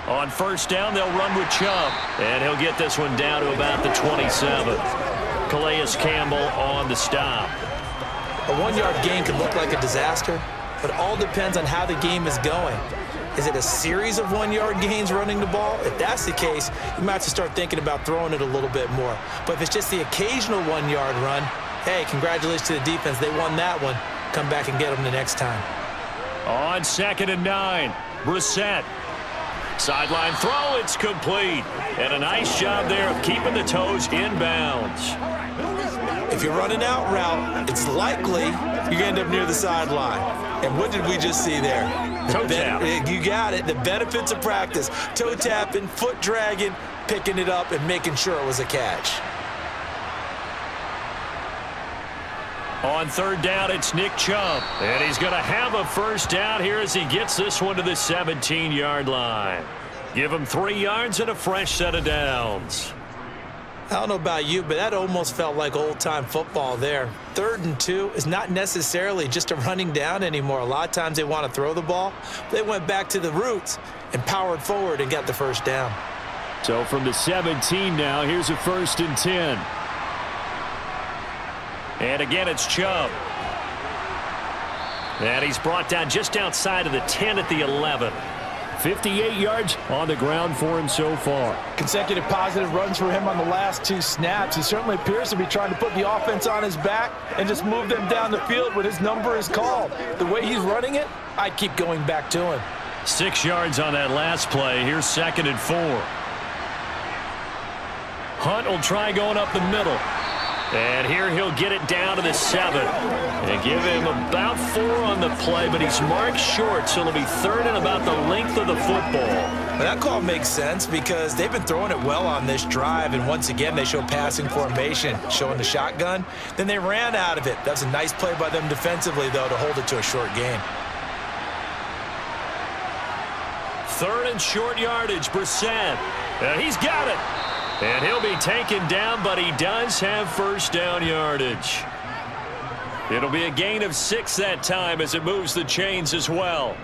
Speaker 2: On 1st down, they'll run with Chubb. And he'll get this one down to about the 27. Calais Campbell on the stop.
Speaker 3: A 1-yard gain could look like a disaster, but it all depends on how the game is going. Is it a series of 1-yard gains running the ball? If that's the case, you might have to start thinking about throwing it a little bit more. But if it's just the occasional 1-yard run, hey, congratulations to the defense. They won that one. Come back and get them the next time.
Speaker 2: On 2nd and 9, Brissett. Sideline throw, it's complete. And a nice job there of keeping the toes in bounds.
Speaker 3: If you're running out route, it's likely you're going to end up near the sideline. And what did we just see there?
Speaker 2: Toe tap.
Speaker 3: You got it. The benefits of practice. Toe tapping, foot dragging, picking it up, and making sure it was a catch.
Speaker 2: On third down, it's Nick Chubb. And he's going to have a first down here as he gets this one to the 17-yard line. Give him 3 yards and a fresh set of downs.
Speaker 3: I don't know about you, but that almost felt like old-time football there. 3rd and 2 is not necessarily just a running down anymore. A lot of times they want to throw the ball. They went back to the roots and powered forward and got the first down.
Speaker 5: So from the 17 now, here's a 1st and 10.
Speaker 2: And again, it's Chubb. And he's brought down just outside of the 10 at the 11.
Speaker 5: 58 yards on the ground for him so far.
Speaker 3: Consecutive positive runs for him on the last 2 snaps. He certainly appears to be trying to put the offense on his back and just move them down the field when his number is called. The way he's running it, I'd keep going back to him.
Speaker 2: 6 yards on that last play. Here's 2nd and 4. Hunt will try going up the middle. And here he'll get it down to the 7. And give him about 4 on the play, but he's marked short, so it'll be 3rd and about the length of the football.
Speaker 3: Well, that call makes sense because they've been throwing it well on this drive, and once again they show passing formation, showing the shotgun. Then they ran out of it. That's a nice play by them defensively, though, to hold it to a short gain.
Speaker 2: 3rd and short yardage, Brissett. And he's got it. And he'll be taken down, but he does have first down yardage. It'll be a gain of 6 that time as it moves the chains as well.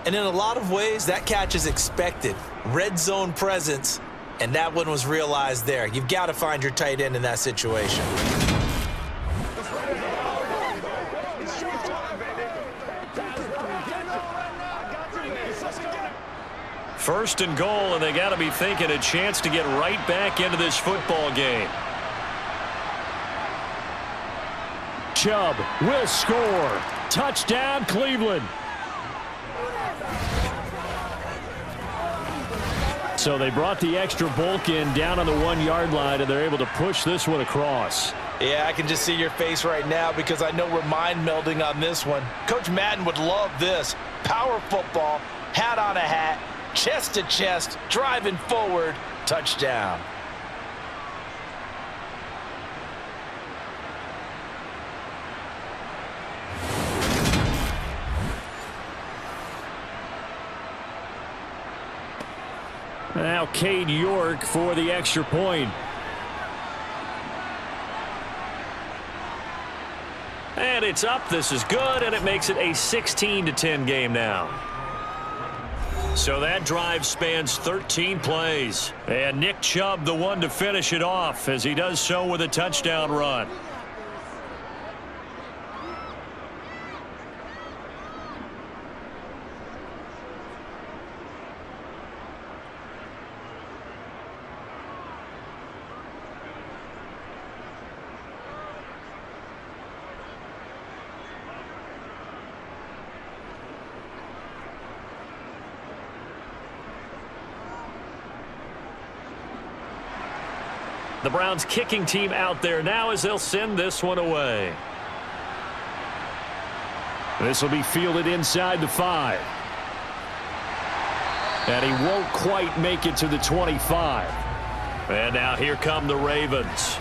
Speaker 3: And in a lot of ways, that catch is expected. Red zone presence, and that one was realized there. You've got to find your tight end in that situation.
Speaker 2: First and goal, and they got to be thinking a chance to get right back into this football game.
Speaker 5: Chubb will score. Touchdown, Cleveland. So they brought the extra bulk in down on the 1-yard line, and they're able to push this one across.
Speaker 3: Yeah, I can just see your face right now because I know we're mind melding on this one. Coach Madden would love this. Power football, hat on a hat, chest to chest, driving forward, touchdown.
Speaker 5: Now Cade York for the extra point.
Speaker 2: And it's up. This is good, and it makes it a 16-10 game now. So that drive spans 13 plays. And Nick Chubb, the one to finish it off, as he does so with a touchdown run. The Browns kicking team out there now as they'll send this one away.
Speaker 5: This will be fielded inside the 5. And he won't quite make it to the 25.
Speaker 2: And now here come the Ravens.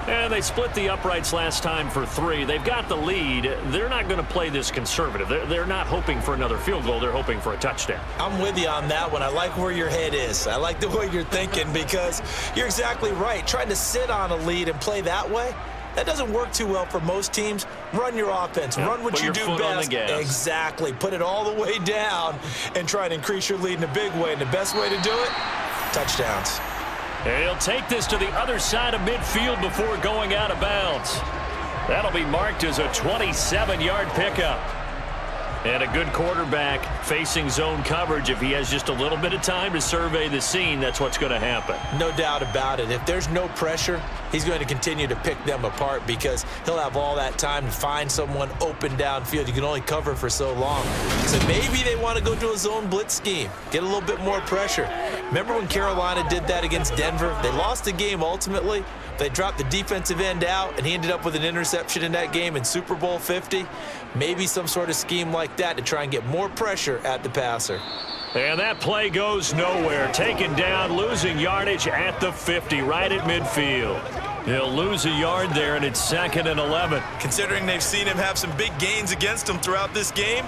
Speaker 2: And they split the uprights last time for 3. They've got the lead. They're not going to play this conservative. They're not hoping for another field goal. They're hoping for a touchdown.
Speaker 3: I'm with you on that one. I like where your head is. I like the way you're thinking because you're exactly right. Trying to sit on a lead and play that way, that doesn't work too well for most teams. Run your offense. Run what you do best. Exactly. Put it all the way down and try to increase your lead in a big way. And the best way to do it, touchdowns.
Speaker 2: And he'll take this to the other side of midfield before going out of bounds. That'll be marked as a 27-yard pickup. And a good quarterback facing zone coverage, if he has just a little bit of time to survey the scene, that's what's going to happen.
Speaker 3: No doubt about it. If there's no pressure, he's going to continue to pick them apart because he'll have all that time to find someone open downfield. You can only cover for so long. So maybe they want to go to a zone blitz scheme, get a little bit more pressure. Remember when Carolina did that against Denver? They lost the game ultimately. They dropped the defensive end out, and he ended up with an interception in that game in Super Bowl 50. Maybe some sort of scheme like that to try and get more pressure at the passer.
Speaker 2: And that play goes nowhere. Taken down, losing yardage at the 50, right at midfield. He'll lose a yard there, and it's 2nd and 11.
Speaker 3: Considering they've seen him have some big gains against him throughout this game,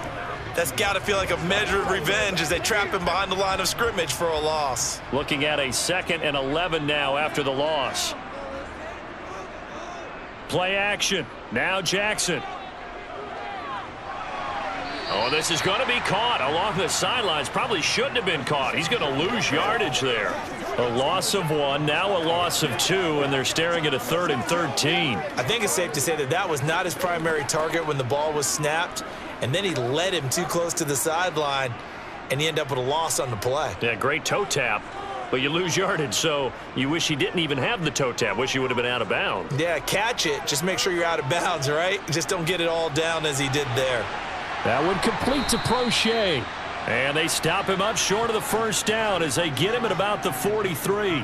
Speaker 3: that's got to feel like a measure of revenge as they trap him behind the line of scrimmage for a loss.
Speaker 2: Looking at a 2nd and 11 now after the loss. Play action. Now Jackson. Oh, this is going to be caught along the sidelines. Probably shouldn't have been caught. He's going to lose yardage there. A loss of 1, now a loss of 2, and they're staring at a 3rd and 13.
Speaker 3: I think it's safe to say that that was not his primary target when the ball was snapped, and then he led him too close to the sideline, and he ended up with a loss on the play.
Speaker 2: Yeah, great toe tap. But you lose yardage, so you wish he didn't even have the toe tap. Wish he would have been out of bounds.
Speaker 3: Yeah, catch it. Just make sure you're out of bounds, right? Just don't get it all down as he did there.
Speaker 5: That would complete to Prochet.
Speaker 2: And they stop him up short of the first down as they get him at about the 43.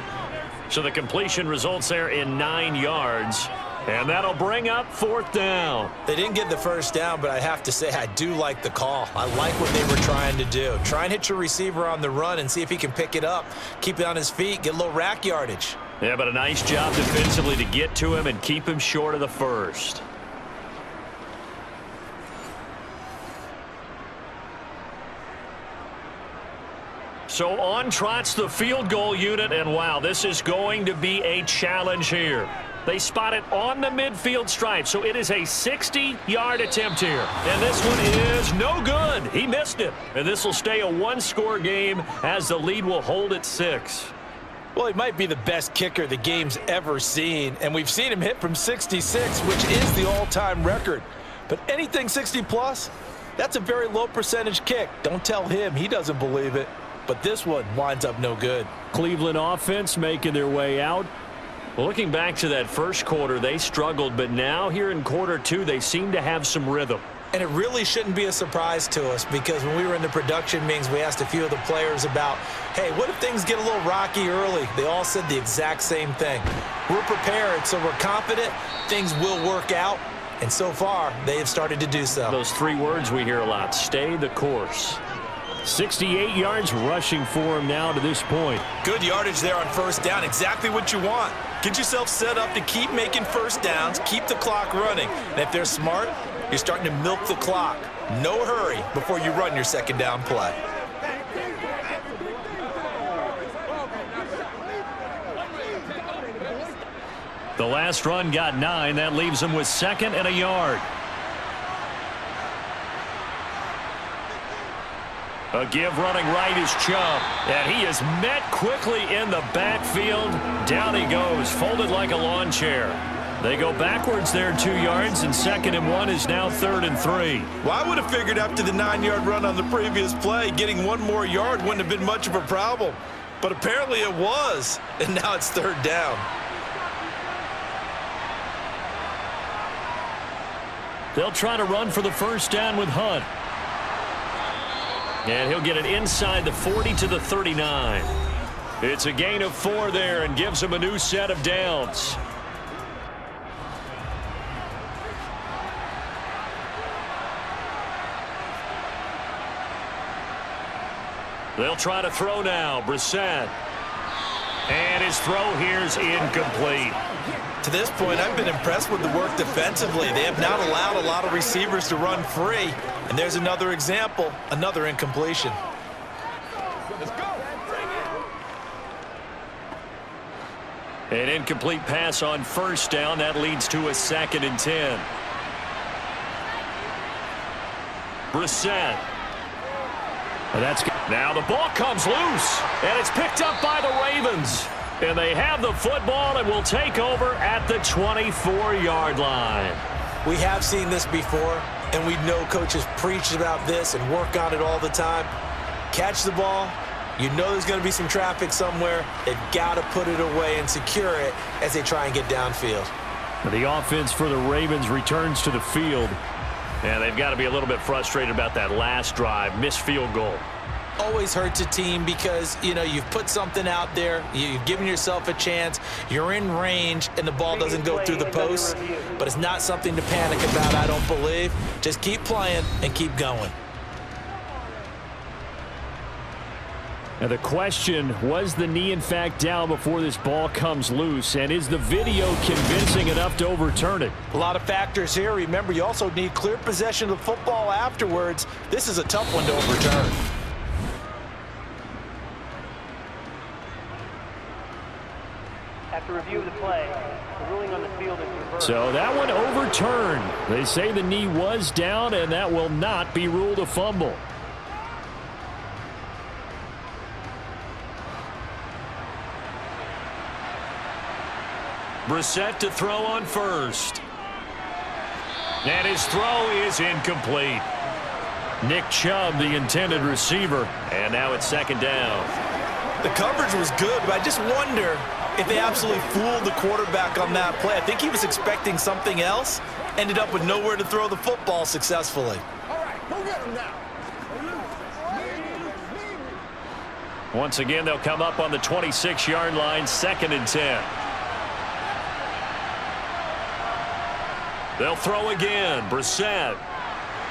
Speaker 2: So the completion results there in 9 yards. And that'll bring up 4th down.
Speaker 3: They didn't get the first down, but I have to say I do like the call. I like what they were trying to do. Try and hit your receiver on the run and see if he can pick it up, keep it on his feet, get a little rack yardage.
Speaker 2: Yeah, but a nice job defensively to get to him and keep him short of the first. So on trots the field goal unit, and wow, this is going to be a challenge here. They spot it on the midfield stripe, so it is a 60-yard attempt here. And this one is no good. He missed it. And this will stay a 1-score game as the lead will hold at 6.
Speaker 3: Well, he might be the best kicker the game's ever seen, and we've seen him hit from 66, which is the all-time record. But anything 60-plus, that's a very low percentage kick. Don't tell him he doesn't believe it. But this one winds up no good.
Speaker 5: Cleveland offense making their way out.
Speaker 2: Well, looking back to that first quarter, they struggled, but now here in quarter 2, they seem to have some rhythm.
Speaker 3: And it really shouldn't be a surprise to us because when we were in the production meetings, we asked a few of the players about, hey, what if things get a little rocky early? They all said the exact same thing. We're prepared, so we're confident things will work out. And so far, they have started to do so.
Speaker 2: Those 3 words we hear a lot, stay the course.
Speaker 5: 68 yards rushing for him now to this point.
Speaker 3: Good yardage there on first down. Exactly what you want. Get yourself set up to keep making first downs, keep the clock running. And if they're smart, you're starting to milk the clock. No hurry before you run your second down play.
Speaker 2: The last run got 9. That leaves him with 2nd and a yard. A give running right is Chubb. And he is met quickly in the backfield. Down he goes, folded like a lawn chair. They go backwards there 2 yards, and 2nd and 1 is now 3rd and 3.
Speaker 3: Well, I would have figured after the 9-yard run on the previous play, getting 1 more yard wouldn't have been much of a problem. But apparently it was, and now it's 3rd down.
Speaker 2: They'll try to run for the first down with Hunt. And he'll get it inside the 40 to the 39. It's a gain of 4 there and gives him a new set of downs. They'll try to throw now. Brissett. And his throw here's incomplete.
Speaker 3: To this point, I've been impressed with the work defensively. They have not allowed a lot of receivers to run free. And there's another example, another incompletion.
Speaker 2: An incomplete pass on first down. That leads to a 2nd and 10. Brissett. Now the ball comes loose, and it's picked up by the Ravens. And they have the football and will take over at the 24-yard line.
Speaker 3: We have seen this before. and we know coaches preach about this and work on it all the time. Catch the ball. You know there's going to be some traffic somewhere. They've got to put it away and secure it as they try and get downfield.
Speaker 5: The offense for the Ravens returns to the field.
Speaker 2: And they've got to be a little bit frustrated about that last drive, missed field goal.
Speaker 3: Always hurts a team because, you know, you've put something out there, you've given yourself a chance, you're in range, and the ball doesn't go through the post. But it's not something to panic about, I don't believe. Just keep playing and keep going.
Speaker 5: Now the question, was the knee in fact down before this ball comes loose? And is the video convincing enough to overturn it?
Speaker 3: A lot of factors here. Remember, you also need clear possession of the football afterwards. This is a tough one to overturn.
Speaker 6: After review of the play, the ruling on the field is reversed.
Speaker 5: So that one overturned. They say the knee was down, and that will not be ruled a fumble.
Speaker 2: Brissett to throw on first. And his throw is incomplete.
Speaker 5: Nick Chubb, the intended receiver.
Speaker 2: And now it's second down.
Speaker 3: The coverage was good, but I just wonder if they absolutely fooled the quarterback on that play. I think he was expecting something else. Ended up with nowhere to throw the football successfully.
Speaker 4: All right, go get him now.
Speaker 2: Once again, they'll come up on the 26-yard line, 2nd and 10. They'll throw again. Brissett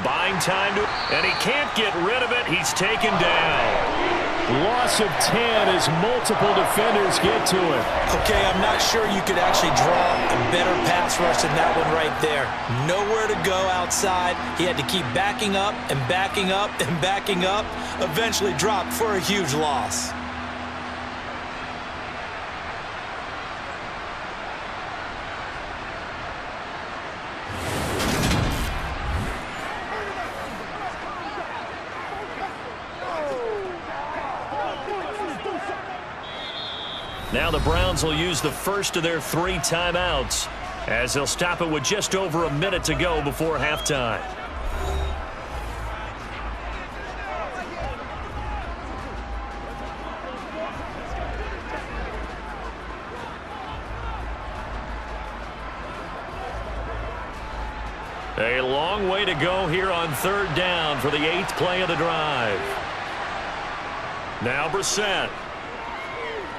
Speaker 2: buying time to, and he can't get rid of it. He's taken down.
Speaker 5: Loss of 10 as multiple defenders get to it.
Speaker 3: Okay, I'm not sure you could actually draw a better pass rush than that one right there. Nowhere to go outside. He had to keep backing up and backing up and backing up. Eventually dropped for a huge loss.
Speaker 2: Now the Browns will use the first of their 3 timeouts as they'll stop it with just over a minute to go before halftime. A long way to go here on 3rd down for the 8th play of the drive. Now Brissett.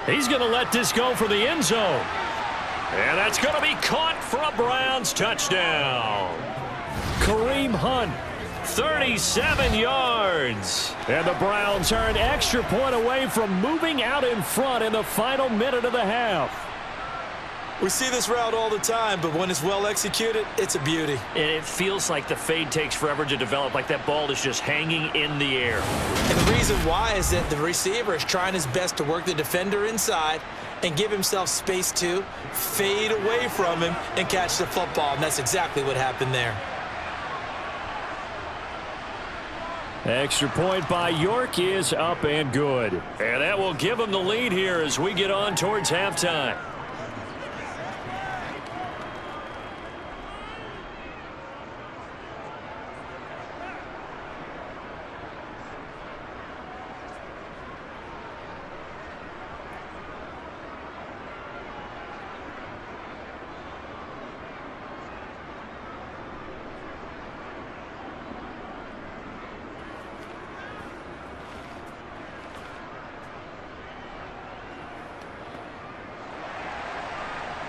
Speaker 2: He's going to let this go for the end zone. And that's going to be caught for a Browns touchdown.
Speaker 5: Kareem Hunt,
Speaker 2: 37 yards.
Speaker 5: and the Browns are an extra point away from moving out in front in the final minute of the half.
Speaker 3: We see this route all the time, but when it's well executed, it's a beauty.
Speaker 2: And it feels like the fade takes forever to develop, like that ball is just hanging in the air.
Speaker 3: And the reason why is that the receiver is trying his best to work the defender inside and give himself space to fade away from him and catch the football. And that's exactly what happened there.
Speaker 5: Extra point by York is up and good.
Speaker 2: And that will give them the lead here as we get on towards halftime.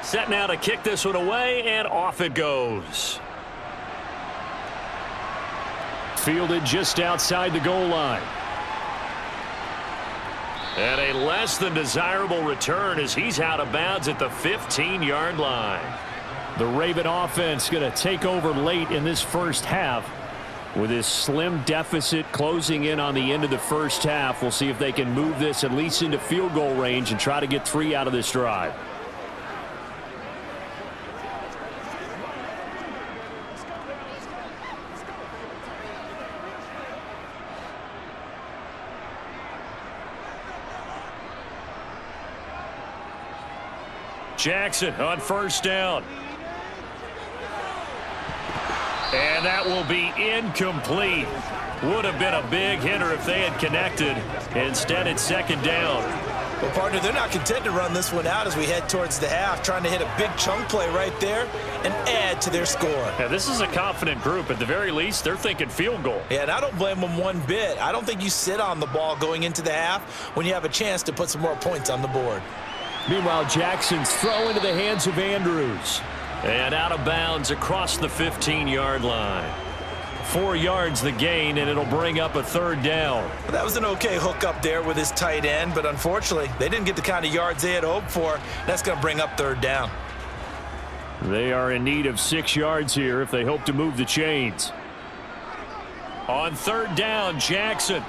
Speaker 2: Set now to kick this one away, and off it goes.
Speaker 5: Fielded just outside the goal line.
Speaker 2: And a less than desirable return as he's out of bounds at the 15-yard line.
Speaker 5: The Raven offense going to take over late in this first half with this slim deficit closing in on the end of the first half. We'll see if they can move this at least into field goal range and try to get 3 out of this drive.
Speaker 2: Jackson on first down. And that will be incomplete. Would have been a big hitter if they had connected. Instead, it's second down.
Speaker 3: Well, partner, they're not content to run this one out as we head towards the half, trying to hit a big chunk play right there and add to their score.
Speaker 2: Yeah, this is a confident group. At the very least, they're thinking field goal.
Speaker 3: Yeah, and I don't blame them one bit. I don't think you sit on the ball going into the half when you have a chance to put some more points on the board.
Speaker 5: Meanwhile, Jackson's throw into the hands of Andrews.
Speaker 2: And out of bounds across the 15-yard line. 4 yards the gain, and it'll bring up a third down.
Speaker 3: Well, that was an okay hook up there with his tight end, but unfortunately, they didn't get the kind of yards they had hoped for. That's going to bring up third down.
Speaker 5: They are in need of 6 yards here if they hope to move the chains.
Speaker 2: On third down, Jackson.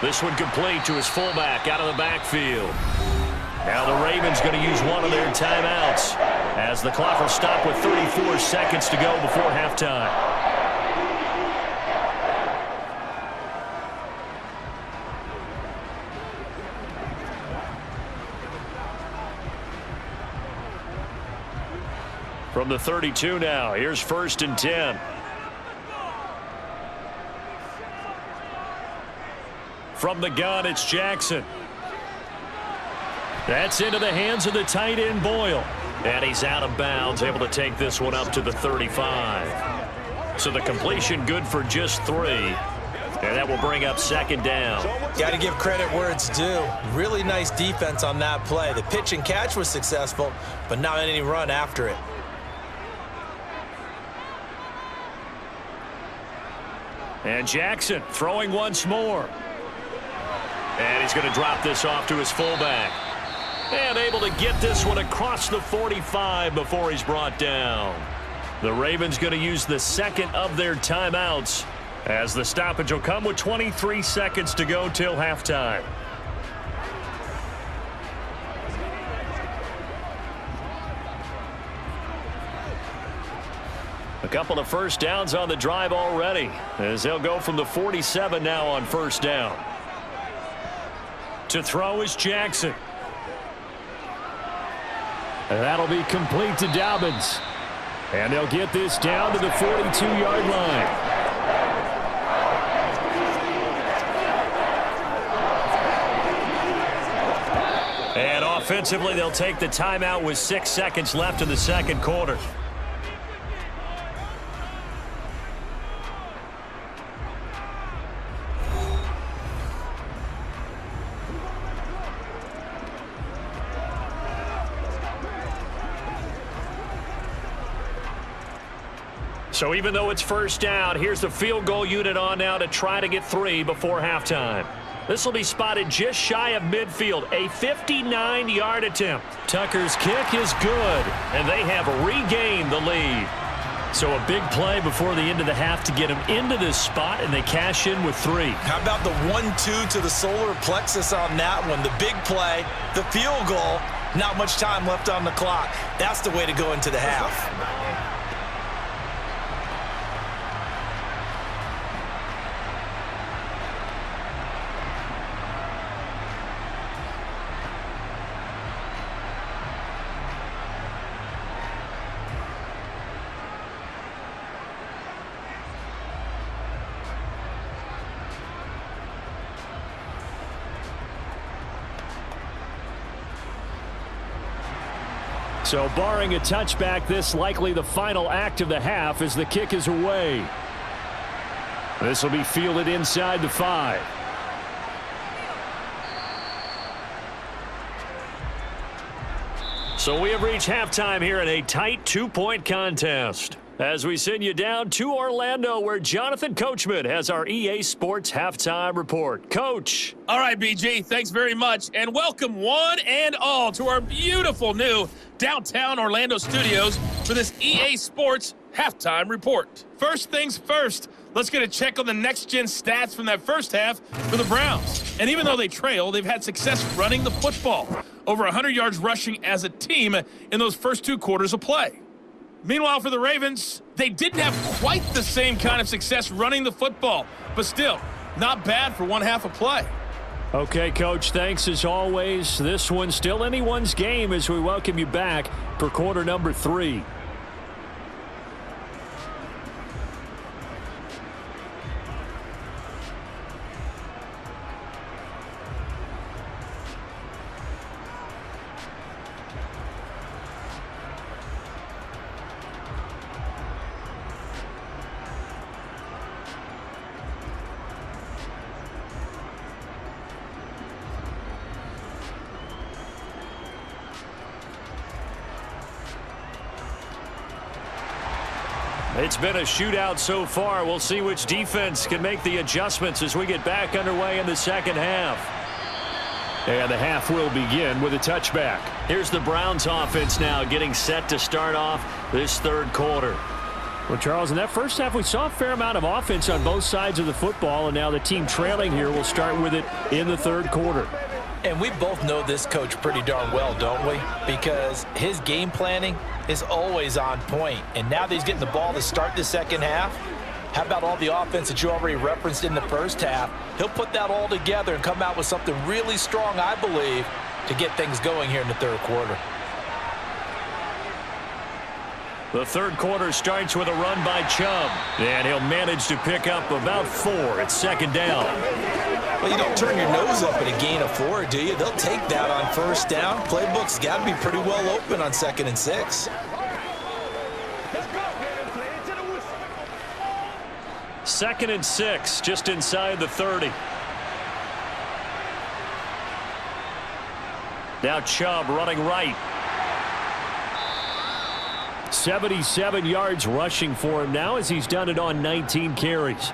Speaker 2: This one complete to his fullback out of the backfield. Now the Ravens going to use one of their timeouts as the clock will stop with 34 seconds to go before halftime. From the 32 now, here's 1st and 10. From the gun, it's Jackson. That's into the hands of the tight end, Boyle. And he's out of bounds, able to take this one up to the 35. So the completion good for just 3. And that will bring up second down.
Speaker 3: Got to give credit where it's due. Really nice defense on that play. The pitch and catch was successful, but not any run after it.
Speaker 2: And Jackson throwing once more. And he's going to drop this off to his fullback. And able to get this one across the 45 before he's brought down. The Ravens going to use the second of their timeouts as the stoppage will come with 23 seconds to go till halftime. A couple of first downs on the drive already as they'll go from the 47 now on first down. To throw is Jackson.
Speaker 5: And that'll be complete to Dobbins. And they'll get this down to the 42-yard line.
Speaker 2: And offensively, they'll take the timeout with 6 seconds left in the second quarter. So even though it's first down, here's the field goal unit on now to try to get 3 before halftime. This will be spotted just shy of midfield, a 59-yard attempt. Tucker's kick is good, and they have regained the lead. So a big play before the end of the half to get them into this spot, and they cash in with 3.
Speaker 3: How about the 1-2 to the solar plexus on that one? The big play, the field goal, not much time left on the clock. That's the way to go into the half.
Speaker 5: So barring a touchback, this likely the final act of the half as the kick is away. This will be fielded inside the 5.
Speaker 2: So we have reached halftime here in a tight 2-point contest as we send you down to Orlando where Jonathan Coachman has our EA Sports Halftime Report. Coach.
Speaker 7: All right, BG, thanks very much, and welcome one and all to our beautiful new downtown Orlando studios for this EA Sports Halftime Report. First things first, let's get a check on the next-gen stats from that first half for the Browns. And even though they trail, they've had success running the football. Over 100 yards rushing as a team in those first 2 quarters of play. Meanwhile, for the Ravens, they didn't have quite the same kind of success running the football, but still, not bad for one half of play.
Speaker 5: Okay, Coach, thanks as always. This one's still anyone's game as we welcome you back for quarter number 3. It's been a shootout so far. We'll see which defense can make the adjustments as we get back underway in the second half. And the half will begin with a touchback. Here's the Browns offense now getting set to start off this third quarter. Well, Charles, in that first half, we saw a fair amount of offense on both sides of the football, and now the team trailing here will start with it in the third quarter.
Speaker 3: And we both know this coach pretty darn well, don't we? Because his game planning is always on point. And now that he's getting the ball to start the second half, how about all the offense that you already referenced in the first half? He'll put that all together and come out with something really strong, I believe, to get things going here in the third quarter.
Speaker 5: The third quarter starts with a run by Chubb, and he'll manage to pick up about 4 at second down.
Speaker 3: Well, you don't turn your nose up at a gain of 4, do you? They'll take that on first down. Playbook's got to be pretty well open on 2nd and 6.
Speaker 5: Second and 6, just inside the 30. Now Chubb running right. 77 yards rushing for him now as he's done it on 19 carries.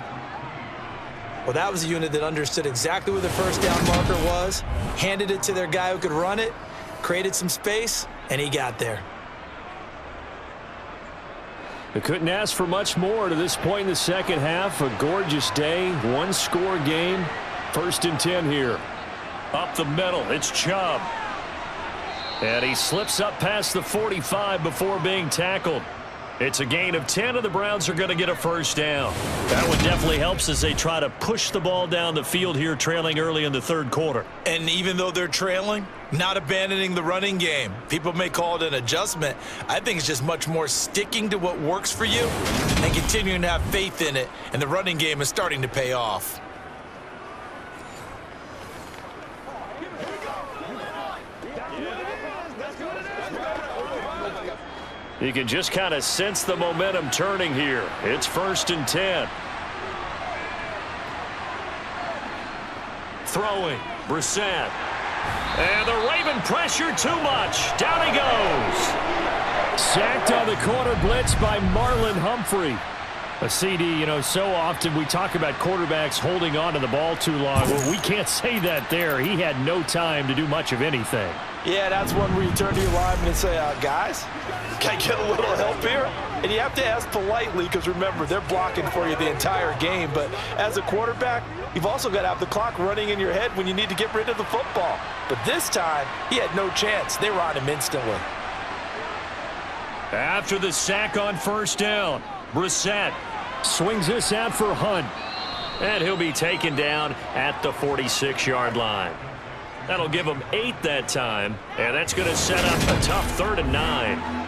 Speaker 3: Well, that was a unit that understood exactly where the first down marker was, handed it to their guy who could run it, created some space, and he got there.
Speaker 5: They couldn't ask for much more to this point in the second half. A gorgeous day, one-score game. 1st and 10 here. Up the middle, it's Chubb. And he slips up past the 45 before being tackled. It's a gain of 10, and the Browns are going to get a first down. That one definitely helps as they try to push the ball down the field here, trailing early in the third quarter.
Speaker 3: And even though they're trailing, not abandoning the running game. People may call it an adjustment. I think it's just much more sticking to what works for you and continuing to have faith in it, and the running game is starting to pay off.
Speaker 5: You can just kind of sense the momentum turning here. It's 1st and 10. Throwing, Brissett. And the Raven pressure too much. Down he goes. Sacked on the corner blitz by Marlon Humphrey. A CD, you know, so often we talk about quarterbacks holding on to the ball too long. Well, we can't say that there. He had no time to do much of anything.
Speaker 3: Yeah, that's one where you turn to your lineman and say, guys, can I get a little help here? And you have to ask politely because, remember, they're blocking for you the entire game. But as a quarterback, you've also got to have the clock running in your head when you need to get rid of the football. But this time, he had no chance. They were on him instantly.
Speaker 5: After the sack on first down, Brissett swings this out for Hunt. And he'll be taken down at the 46-yard line. That'll give him 8 that time, and that's going to set up a tough 3rd and 9.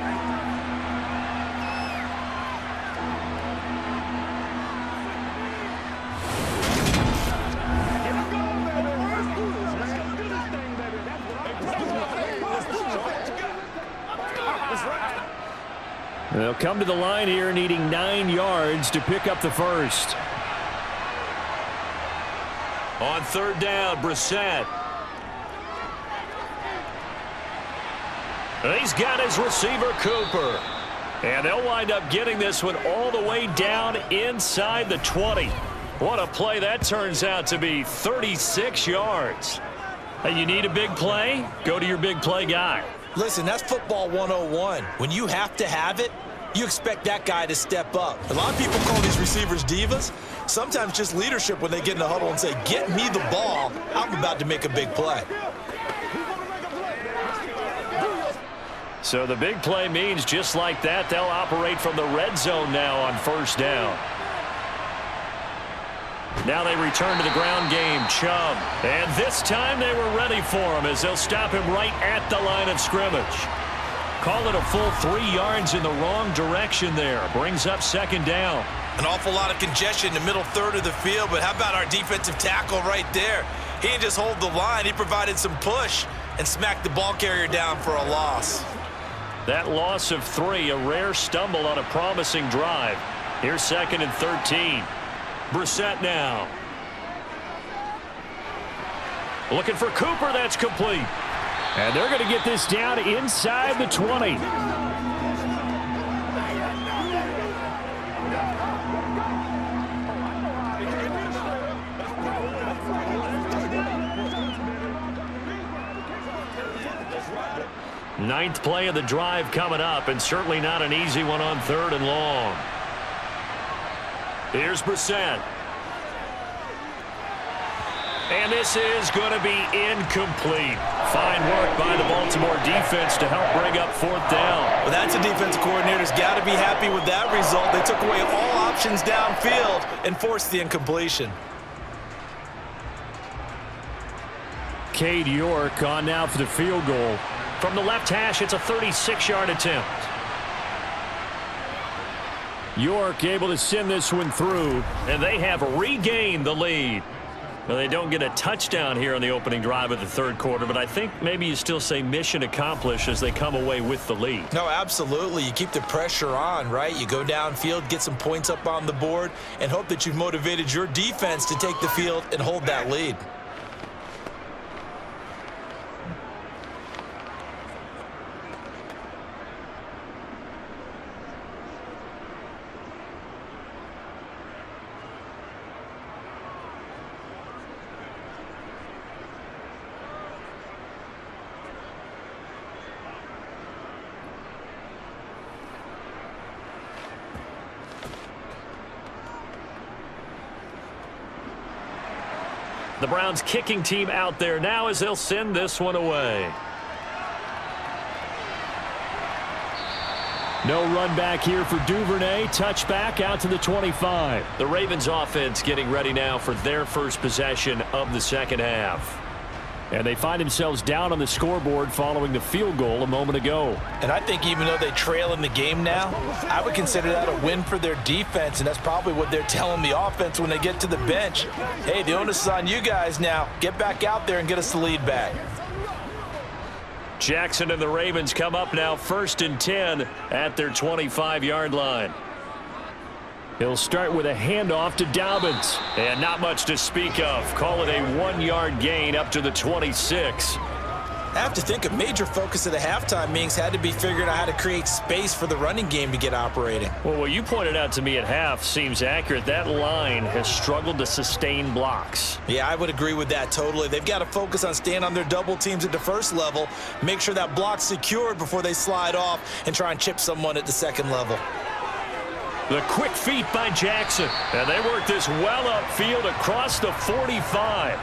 Speaker 5: They'll come to the line here needing 9 yards to pick up the first. On 3rd down, Brissett. He's got his receiver, Cooper. And they'll wind up getting this one all the way down inside the 20. What a play that turns out to be, 36 yards. Hey, you need a big play? Go to your big play guy.
Speaker 3: Listen, that's football 101. When you have to have it, you expect that guy to step up. A lot of people call these receivers divas. Sometimes just leadership when they get in the huddle and say, get me the ball. I'm about to make a big play.
Speaker 5: So the big play means just like that, they'll operate from the red zone now on first down. Now they return to the ground game, Chubb. And this time they were ready for him as they'll stop him right at the line of scrimmage. Call it a full 3 yards in the wrong direction there. Brings up second down.
Speaker 3: An awful lot of congestion in the middle third of the field, but how about our defensive tackle right there? He didn't just hold the line, he provided some push and smacked the ball carrier down for a loss.
Speaker 5: That loss of 3, a rare stumble on a promising drive. Here's 2nd and 13. Brissett now. Looking for Cooper, that's complete. And they're going to get this down inside the 20.
Speaker 2: Ninth play of the drive coming up, and certainly not an easy one on 3rd and long. Here's Brissett. And this is going to be incomplete. Fine work by the Baltimore defense to help bring up 4th down.
Speaker 3: Well, that's a defensive coordinator's got to be happy with that result. They took away all options downfield and forced the incompletion.
Speaker 5: Cade York on now for the field goal.
Speaker 2: From the left hash, it's a 36-yard attempt.
Speaker 5: York able to send this one through.
Speaker 2: And they have regained the lead. Well, they don't get a touchdown here on the opening drive of the 3rd quarter, but I think maybe you still say mission accomplished as they come away with the lead.
Speaker 3: No, absolutely. You keep the pressure on, right? You go downfield, get some points up on the board, and hope that you've motivated your defense to take the field and hold that lead.
Speaker 2: The Browns kicking team out there now as they'll send this one away.
Speaker 5: No run back here for Duvernay. Touchback out to the 25.
Speaker 2: The Ravens offense getting ready now for their first possession of the 2nd half.
Speaker 5: And they find themselves down on the scoreboard following the field goal a moment ago.
Speaker 3: And I think even though they trail in the game now, I would consider that a win for their defense, and that's probably what they're telling the offense when they get to the bench. Hey, the onus is on you guys now. Get back out there and get us the lead back.
Speaker 2: Jackson and the Ravens come up now 1st and 10 at their 25-yard line.
Speaker 5: He'll start with a handoff to Dobbins.
Speaker 2: And not much to speak of. Call it a 1-yard gain up to the 26.
Speaker 3: I have to think a major focus of the halftime meetings had to be figuring out how to create space for the running game to get operating.
Speaker 2: Well, what you pointed out to me at half seems accurate. That line has struggled to sustain blocks.
Speaker 3: Yeah, I would agree with that totally. They've got to focus on staying on their double teams at the 1st level, make sure that block's secured before they slide off and try and chip someone at the 2nd level.
Speaker 2: The quick feet by Jackson. And they work this well upfield across the 45.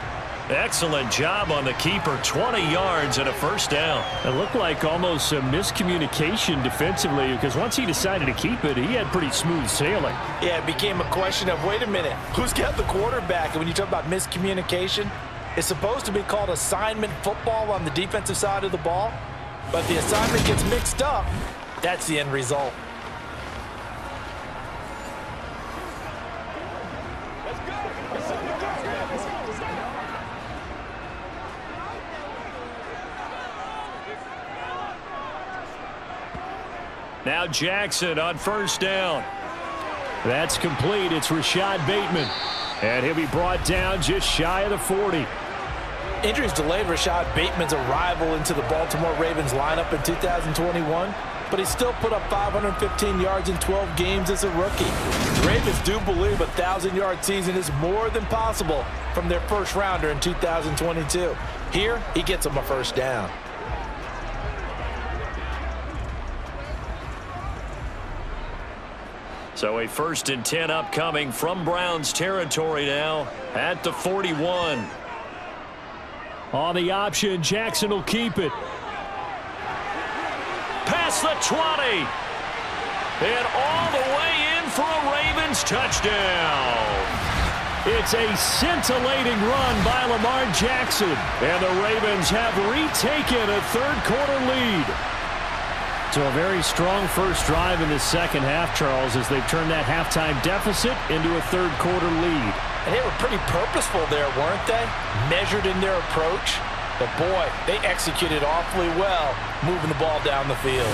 Speaker 2: Excellent job on the keeper. 20 yards and a 1st down.
Speaker 5: It looked like almost a miscommunication defensively because once he decided to keep it, he had pretty smooth sailing.
Speaker 3: Yeah, it became a question of, wait a minute, who's got the quarterback? And when you talk about miscommunication, it's supposed to be called assignment football on the defensive side of the ball. But if the assignment gets mixed up, that's the end result.
Speaker 2: Now Jackson on 1st down.
Speaker 5: That's complete. It's Rashad Bateman. And he'll be brought down just shy of the 40.
Speaker 3: Injuries delayed Rashad Bateman's arrival into the Baltimore Ravens lineup in 2021, but he still put up 515 yards in 12 games as a rookie. The Ravens do believe a 1,000-yard season is more than possible from their 1st rounder in 2022. Here, he gets them a 1st down.
Speaker 2: So a 1st and 10 upcoming from Browns territory now at the 41.
Speaker 5: On the option, Jackson will keep it.
Speaker 2: Past the 20. And all the way in for a Ravens touchdown.
Speaker 5: It's a scintillating run by Lamar Jackson. And the Ravens have retaken a 3rd quarter lead. So a very strong first drive in the 2nd half, Charles, as they've turned that halftime deficit into a 3rd quarter lead.
Speaker 3: And they were pretty purposeful there, weren't they? Measured in their approach. But boy, they executed awfully well, moving the ball down the field.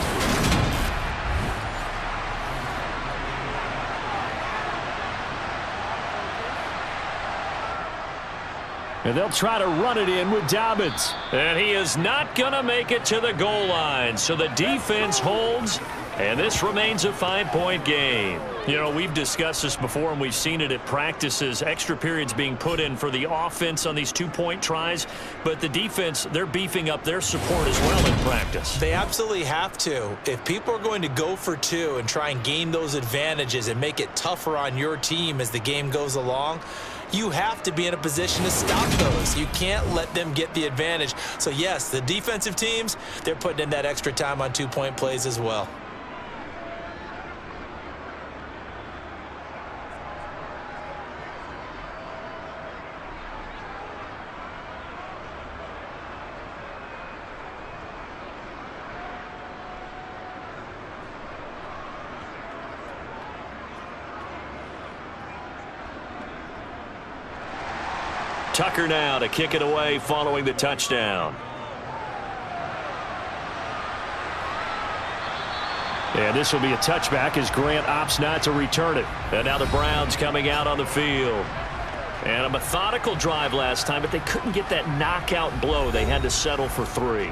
Speaker 5: And they'll try to run it in with Dobbins.
Speaker 2: And he is not going to make it to the goal line. So the defense holds, And this remains a 5-point game. You know, we've discussed this before, and we've seen it at practices. Extra periods being put in for the offense on these 2-point tries. But the defense, they're beefing up their support as well in practice.
Speaker 3: They absolutely have to. If people are going to go for 2 and try and gain those advantages and make it tougher on your team as the game goes along, you have to be in a position to stop those. You can't let them get the advantage. So, yes, the defensive teams, they're putting in that extra time on 2-point plays as well.
Speaker 2: Tucker now to kick it away following the touchdown.
Speaker 5: And this will be a touchback as Grant opts not to return it.
Speaker 2: And now the Browns coming out on the field. And a methodical drive last time, but they couldn't get that knockout blow. They had to settle for 3.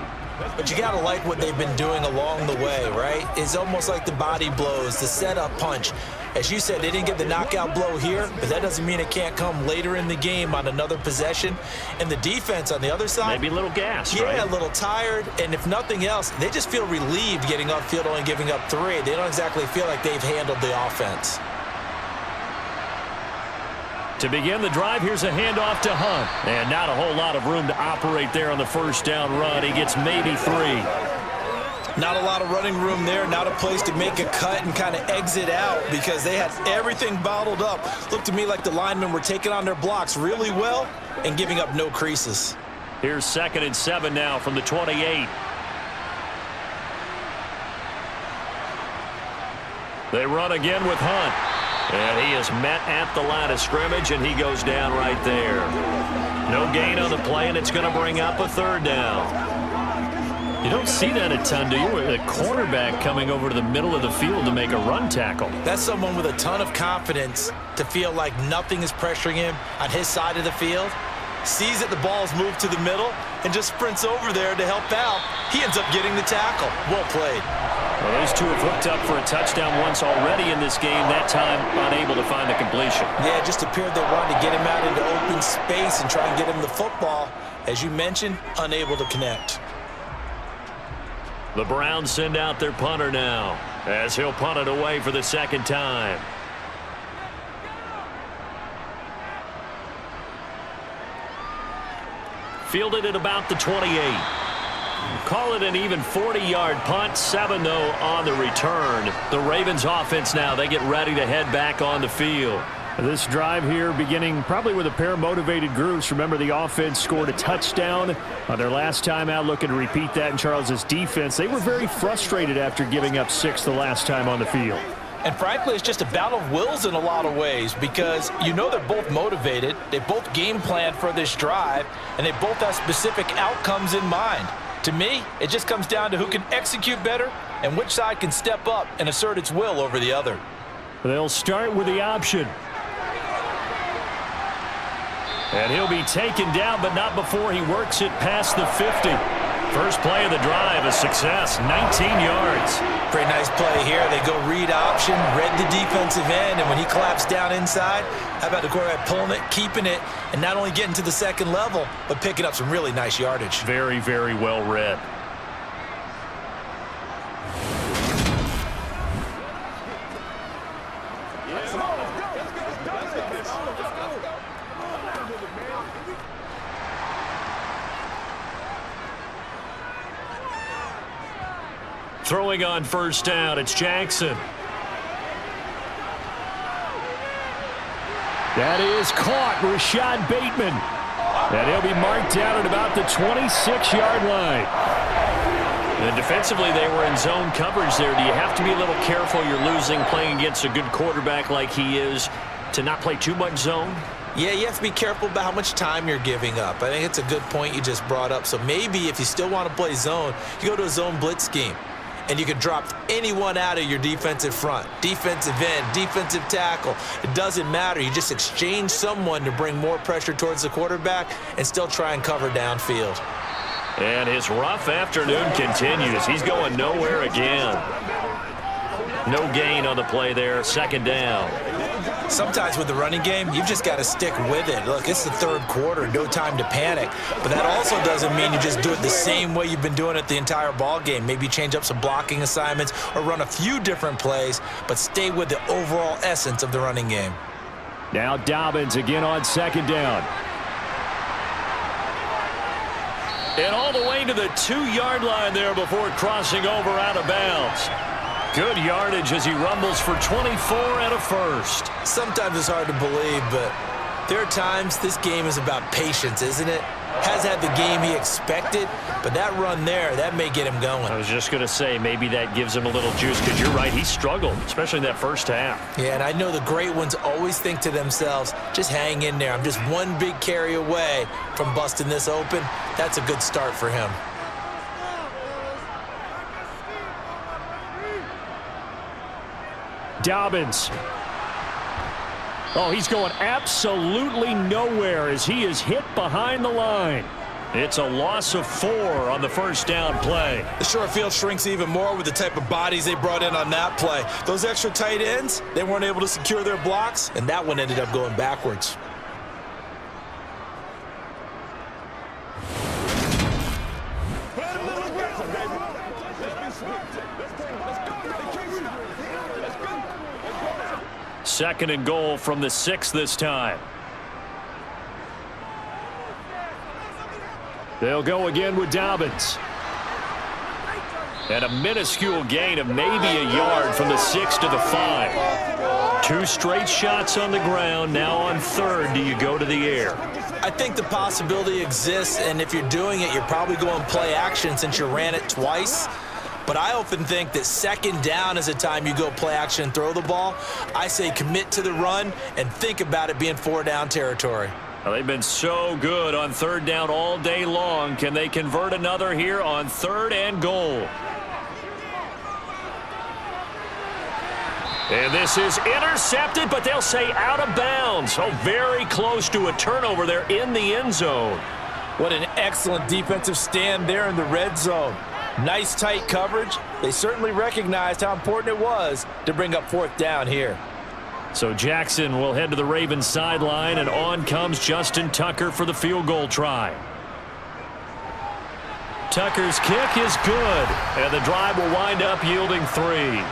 Speaker 3: But you got to like what they've been doing along the way, right? It's almost like the body blows, the setup punch. As you said, they didn't get the knockout blow here, but that doesn't mean it can't come later in the game on another possession. And the defense on the other side,
Speaker 2: maybe a little gassed,
Speaker 3: yeah,
Speaker 2: right?
Speaker 3: a little tired. And if nothing else, they just feel relieved getting upfield, only giving up 3. They don't exactly feel like they've handled the offense.
Speaker 2: To begin the drive, here's a handoff to Hunt. And not a whole lot of room to operate there on the first down run. He gets maybe 3.
Speaker 3: Not a lot of running room there, not a place to make a cut and kind of exit out because they had everything bottled up. Looked to me like the linemen were taking on their blocks really well and giving up no creases.
Speaker 2: Here's 2nd and 7 now from the 28. They run again with Hunt. And he is met at the line of scrimmage, and he goes down right there. No gain on the play, and it's going to bring up a 3rd down. You don't see that a ton, do you? A cornerback coming over to the middle of the field to make a run tackle.
Speaker 3: That's someone with a ton of confidence to feel like nothing is pressuring him on his side of the field. Sees that the ball's moved to the middle and just sprints over there to help out. He ends up getting the tackle. Well played.
Speaker 2: Well, those two have hooked up for a touchdown once already in this game, that time unable to find the completion.
Speaker 3: Yeah, it just appeared they wanted to get him out into open space and try and get him the football. As you mentioned, unable to connect.
Speaker 2: The Browns send out their punter now as he'll punt it away for the 2nd time. Fielded at about the 28. Call it an even 40-yard punt. 7, though, on the return. The Ravens offense now, they get ready to head back on the field.
Speaker 5: This drive here beginning probably with a pair of motivated groups. Remember, the offense scored a touchdown on their last time out. Looking to repeat that in Charles's defense. They were very frustrated after giving up 6 the last time on the field.
Speaker 3: And frankly, it's just a battle of wills in a lot of ways because you know they're both motivated. They both game planned for this drive, and they both have specific outcomes in mind. To me, it just comes down to who can execute better and which side can step up and assert its will over the other.
Speaker 5: They'll start with the option.
Speaker 2: And he'll be taken down, but not before he works it past the 50. First play of the drive, a success, 19 yards.
Speaker 3: Pretty nice play here. They go read option, read the defensive end, and when he collapsed down inside, how about the quarterback pulling it, keeping it, and not only getting to the 2nd level, but picking up some really nice yardage.
Speaker 2: Very, very well read. Throwing on first down, it's Jackson.
Speaker 5: That is caught, Rashad Bateman. And he'll be marked down at about the 26-yard line.
Speaker 2: And defensively, they were in zone coverage there. Do you have to be a little careful? You're losing, playing against a good quarterback like he is, to not play too much zone?
Speaker 3: Yeah, you have to be careful about how much time you're giving up. I think it's a good point you just brought up. So maybe if you still want to play zone, you go to a zone blitz scheme. And you can drop anyone out of your defensive front, defensive end, defensive tackle. It doesn't matter. You just exchange someone to bring more pressure towards the quarterback and still try and cover downfield.
Speaker 2: And his rough afternoon continues. He's going nowhere again. No gain on the play there, second down.
Speaker 3: Sometimes with the running game, you've just got to stick with it. Look, it's the third quarter, no time to panic. But that also doesn't mean you just do it the same way you've been doing it the entire ball game. Maybe change up some blocking assignments or run a few different plays, but stay with the overall essence of the running game.
Speaker 5: Now Dobbins again on second down.
Speaker 2: And all the way to the 2-yard line there before crossing over out of bounds. Good yardage as he rumbles for 24 and a first.
Speaker 3: Sometimes it's hard to believe, but there are times this game is about patience, isn't it? Has had the game he expected, but that run there, that may get him going.
Speaker 2: I was just going to say, maybe that gives him a little juice, because you're right, he struggled, especially in that first half.
Speaker 3: Yeah, and I know the great ones always think to themselves, just hang in there. I'm just one big carry away from busting this open. That's a good start for him.
Speaker 5: Dobbins. Oh, he's going absolutely nowhere as he is hit behind the line. It's a loss of 4 on the first down play.
Speaker 3: The short field shrinks even more with the type of bodies they brought in on that play. Those extra tight ends, they weren't able to secure their blocks, and that one ended up going backwards.
Speaker 5: Second and goal from the 6 this time. They'll go again with Dobbins. And a minuscule gain of maybe a yard from the 6 to the 5. 2 straight shots on the ground. Now on third, do you go to the air?
Speaker 3: I think the possibility exists, and if you're doing it, you're probably going play action since you ran it twice. But I often think that second down is a time you go play action and throw the ball. I say commit to the run and think about it being 4-down territory.
Speaker 2: Well, they've been so good on third down all day long. Can they convert another here on third and goal? And this is intercepted, but they'll say out of bounds. So very close to a turnover there in the end zone.
Speaker 3: What an excellent defensive stand there in the red zone. Nice tight coverage. They certainly recognized how important it was to bring up 4th down here.
Speaker 5: So Jackson will head to the Ravens sideline, and on comes Justin Tucker for the field goal try. Tucker's kick is good, and the drive will wind up yielding 3.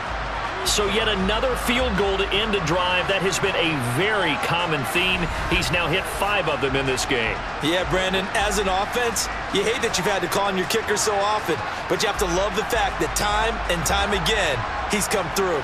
Speaker 5: So yet another field goal to end a drive. That has been a very common theme. He's now hit 5 of them in this game.
Speaker 3: Yeah, Brandon, as an offense, you hate that you've had to call on your kicker so often, but you have to love the fact that time and time again, he's come through.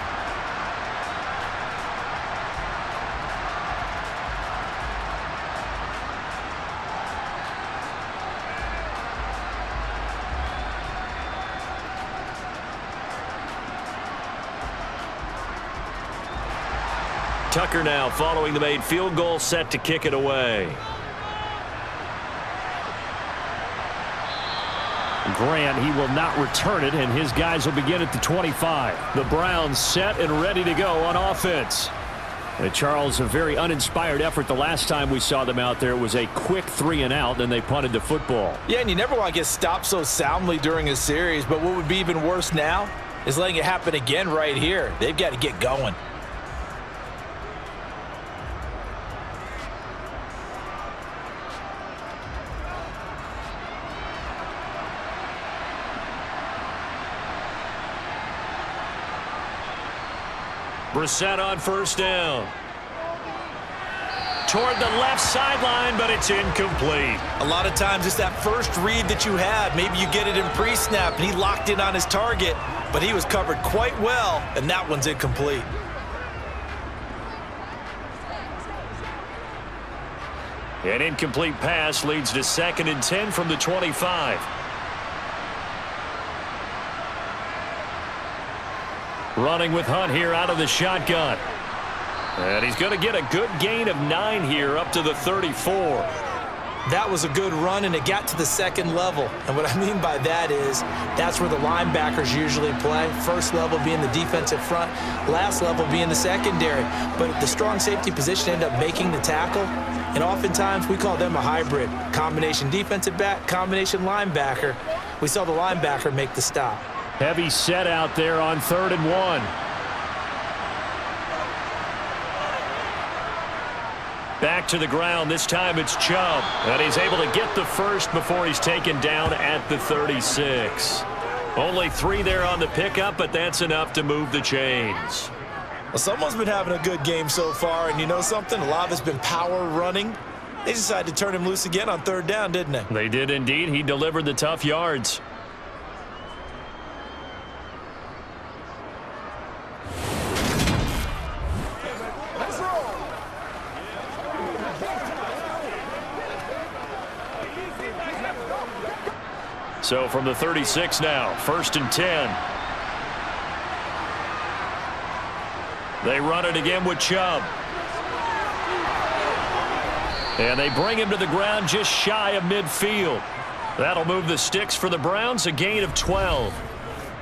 Speaker 2: Tucker now following the made field goal, set to kick it away.
Speaker 5: Grant, he will not return it, and his guys will begin at the 25. The Browns set and ready to go on offense. And Charles, a very uninspired effort the last time we saw them out there. It was a quick 3-and-out, then they punted the football.
Speaker 3: Yeah, and you never want to get stopped so soundly during a series, but what would be even worse now is letting it happen again right here. They've got to get going.
Speaker 2: Brissett on first down. Toward the left sideline, but it's incomplete.
Speaker 3: A lot of times it's that first read that you have. Maybe you get it in pre-snap, and he locked in on his target, but he was covered quite well, and that one's incomplete.
Speaker 2: An incomplete pass leads to 2nd and 10 from the 25.
Speaker 5: Running with Hunt here out of the shotgun.
Speaker 2: And he's going to get a good gain of 9 here up to the 34.
Speaker 3: That was a good run, and it got to the 2nd level. And what I mean by that is that's where the linebackers usually play. First level being the defensive front, last level being the secondary. But the strong safety position ended up making the tackle. And oftentimes we call them a hybrid. Combination defensive back, combination linebacker. We saw the linebacker make the stop.
Speaker 5: Heavy set out there on 3rd and 1.
Speaker 2: Back to the ground. This time it's Chubb. And he's able to get the first before he's taken down at the 36. Only 3 there on the pickup, but that's enough to move the chains.
Speaker 3: Well, someone's been having a good game so far, and you know something? A lot of it's been power running. They decided to turn him loose again on 3rd down, didn't they?
Speaker 2: They did indeed. He delivered the tough yards. So from the 36 now, 1st and 10. They run it again with Chubb. And they bring him to the ground just shy of midfield. That'll move the sticks for the Browns, a gain of 12.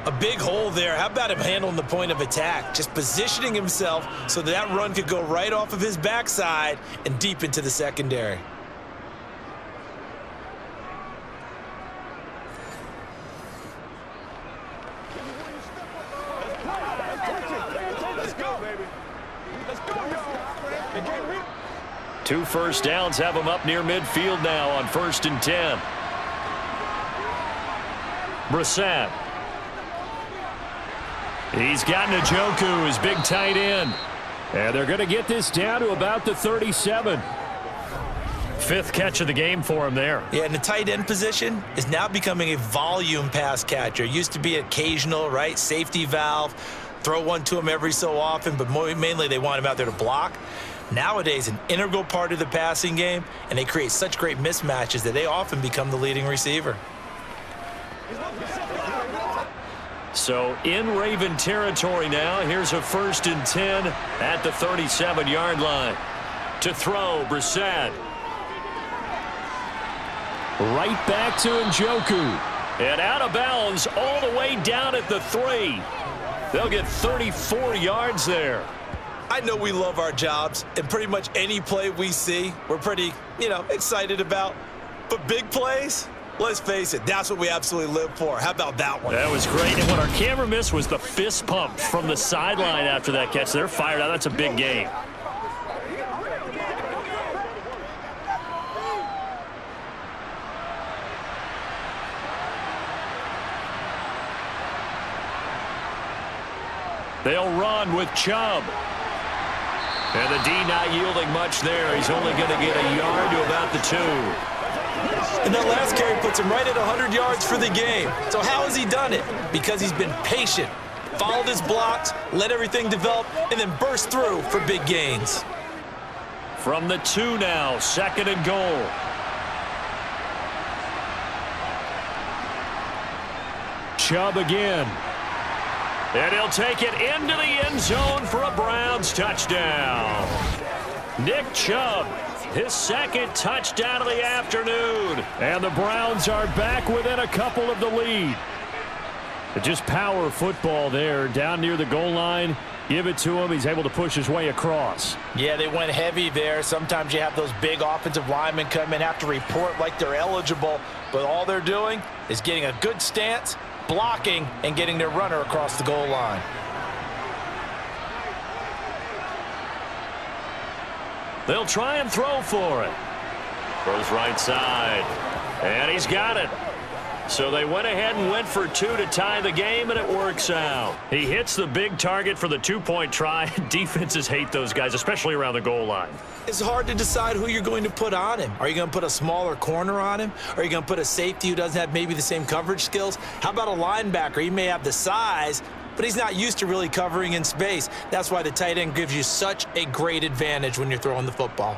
Speaker 3: A big hole there. How about him handling the point of attack? Just positioning himself so that run could go right off of his backside and deep into the secondary.
Speaker 4: Let's go, baby. Let's go, y'all.
Speaker 2: 2 first downs have him up near midfield now on 1st and 10. Brissett. He's got Njoku, his big tight end.
Speaker 5: And they're going to get this down to about the 37.
Speaker 2: 5th catch of the game for him there.
Speaker 3: Yeah, and the tight end position is now becoming a volume pass catcher. Used to be occasional, right? Safety valve. Throw one to him every so often, but mainly they want him out there to block. Nowadays, an integral part of the passing game, and they create such great mismatches that they often become the leading receiver.
Speaker 2: So in Raven territory now. Here's a 1st and 10 at the 37-yard line. To throw, Brissett.
Speaker 5: Right back to Njoku.
Speaker 2: And out of bounds all the way down at the 3. They'll get 34 yards there.
Speaker 3: I know we love our jobs, and pretty much any play we see, we're pretty, excited about. But big plays, let's face it, that's what we absolutely live for. How about that one?
Speaker 2: That was great. And what our camera missed was the fist pump from the sideline after that catch. They're fired out. That's a big game. They'll run with Chubb. And the D not yielding much there. He's only going to get a yard to about the 2.
Speaker 3: And that last carry puts him right at 100 yards for the game. So how has he done it? Because he's been patient, followed his blocks, let everything develop, and then burst through for big gains.
Speaker 2: From the 2 now, 2nd and goal.
Speaker 5: Chubb again.
Speaker 2: And he'll take it into the end zone for a Browns touchdown. Nick Chubb, his 2nd touchdown of the afternoon.
Speaker 5: And the Browns are back within a couple of the lead. Just power football there down near the goal line. Give it to him. He's able to push his way across.
Speaker 3: Yeah, they went heavy there. Sometimes you have those big offensive linemen come in, have to report like they're eligible. But all they're doing is getting a good stance, blocking, and getting their runner across the goal line.
Speaker 2: They'll try and throw for it. Throws right side. And he's got it. So they went ahead and went for 2 to tie the game, and it works out. He hits the big target for the 2-point try. Defenses hate those guys, especially around the goal line.
Speaker 3: It's hard to decide who you're going to put on him. Are you going to put a smaller corner on him? Are you going to put a safety who doesn't have maybe the same coverage skills? How about a linebacker? He may have the size, but he's not used to really covering in space. That's why the tight end gives you such a great advantage when you're throwing the football.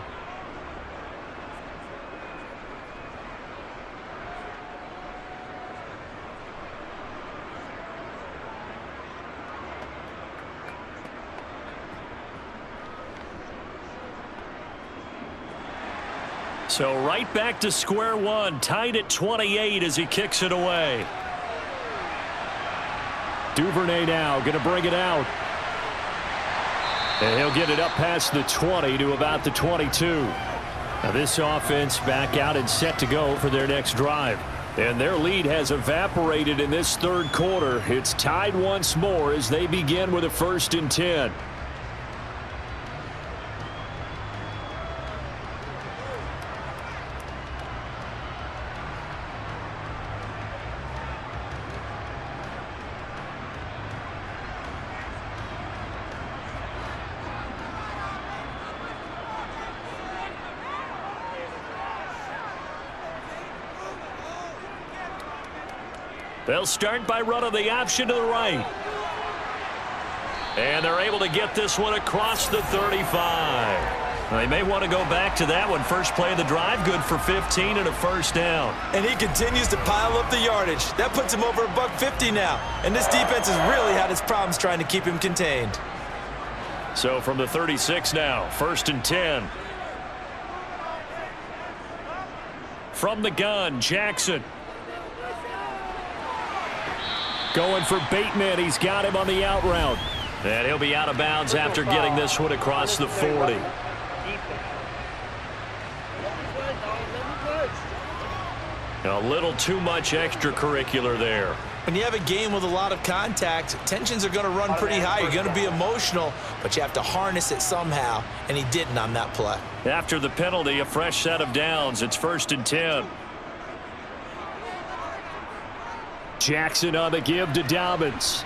Speaker 2: So right back to square one, tied at 28 as he kicks it away.
Speaker 5: Duvernay now going to bring it out. And he'll get it up past the 20 to about the 22. Now this offense back out and set to go for their next drive. And their lead has evaporated in this 3rd quarter. It's tied once more as they begin with a 1st and 10.
Speaker 2: They'll start by running the option to the right. And they're able to get this one across the 35. They may want to go back to that one. First play of the drive, good for 15 and a first down.
Speaker 3: And he continues to pile up the yardage. That puts him over $150 now. And this defense has really had its problems trying to keep him contained.
Speaker 2: So from the 36 now, 1st and 10. From the gun, Jackson. Going for Bateman. He's got him on the out route. And he'll be out of bounds after getting this one across the 40. A little too much extracurricular there.
Speaker 3: When you have a game with a lot of contact, tensions are going to run pretty high. You're going to be emotional, but you have to harness it somehow, and he didn't on that play.
Speaker 2: After the penalty, a fresh set of downs. It's 1st and 10. Jackson on the give to Dobbins.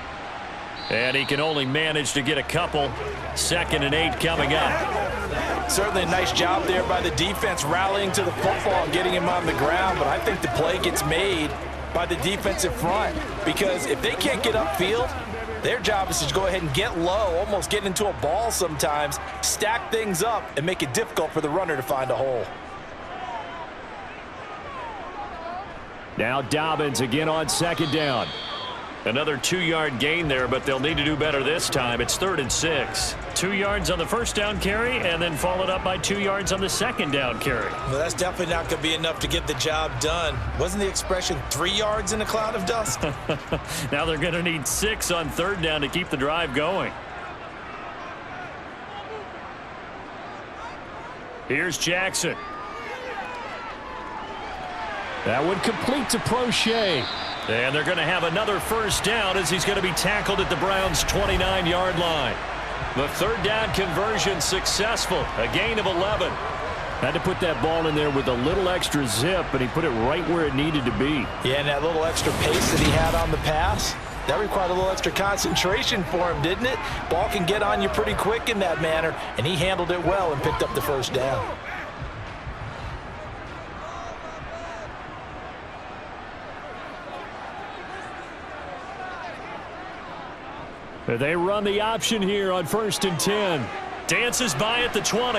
Speaker 2: And he can only manage to get a couple. 2nd and 8 coming up.
Speaker 3: Certainly a nice job there by the defense rallying to the football and getting him on the ground, but I think the play gets made by the defensive front, because if they can't get upfield, their job is to go ahead and get low, almost get into a ball sometimes, stack things up, and make it difficult for the runner to find a hole.
Speaker 5: Now Dobbins again on 2nd down.
Speaker 2: Another 2-yard gain there, but they'll need to do better this time. It's 3rd and 6. 2 yards on the first down carry, and then followed up by 2 yards on the 2nd down carry.
Speaker 3: Well, that's definitely not going to be enough to get the job done. Wasn't the expression 3 yards in a cloud of dust?
Speaker 2: Now they're going to need 6 on 3rd down to keep the drive going. Here's Jackson.
Speaker 5: That would complete to Prochet.
Speaker 2: And they're going to have another first down as he's going to be tackled at the Browns' 29-yard line. The 3rd down conversion successful, a gain of 11.
Speaker 5: Had to put that ball in there with a little extra zip, and he put it right where it needed to be.
Speaker 3: Yeah, and that little extra pace that he had on the pass, that required a little extra concentration for him, didn't it? Ball can get on you pretty quick in that manner, and he handled it well and picked up the first down.
Speaker 5: They run the option here on 1st and 10.
Speaker 2: Dances by at the 20.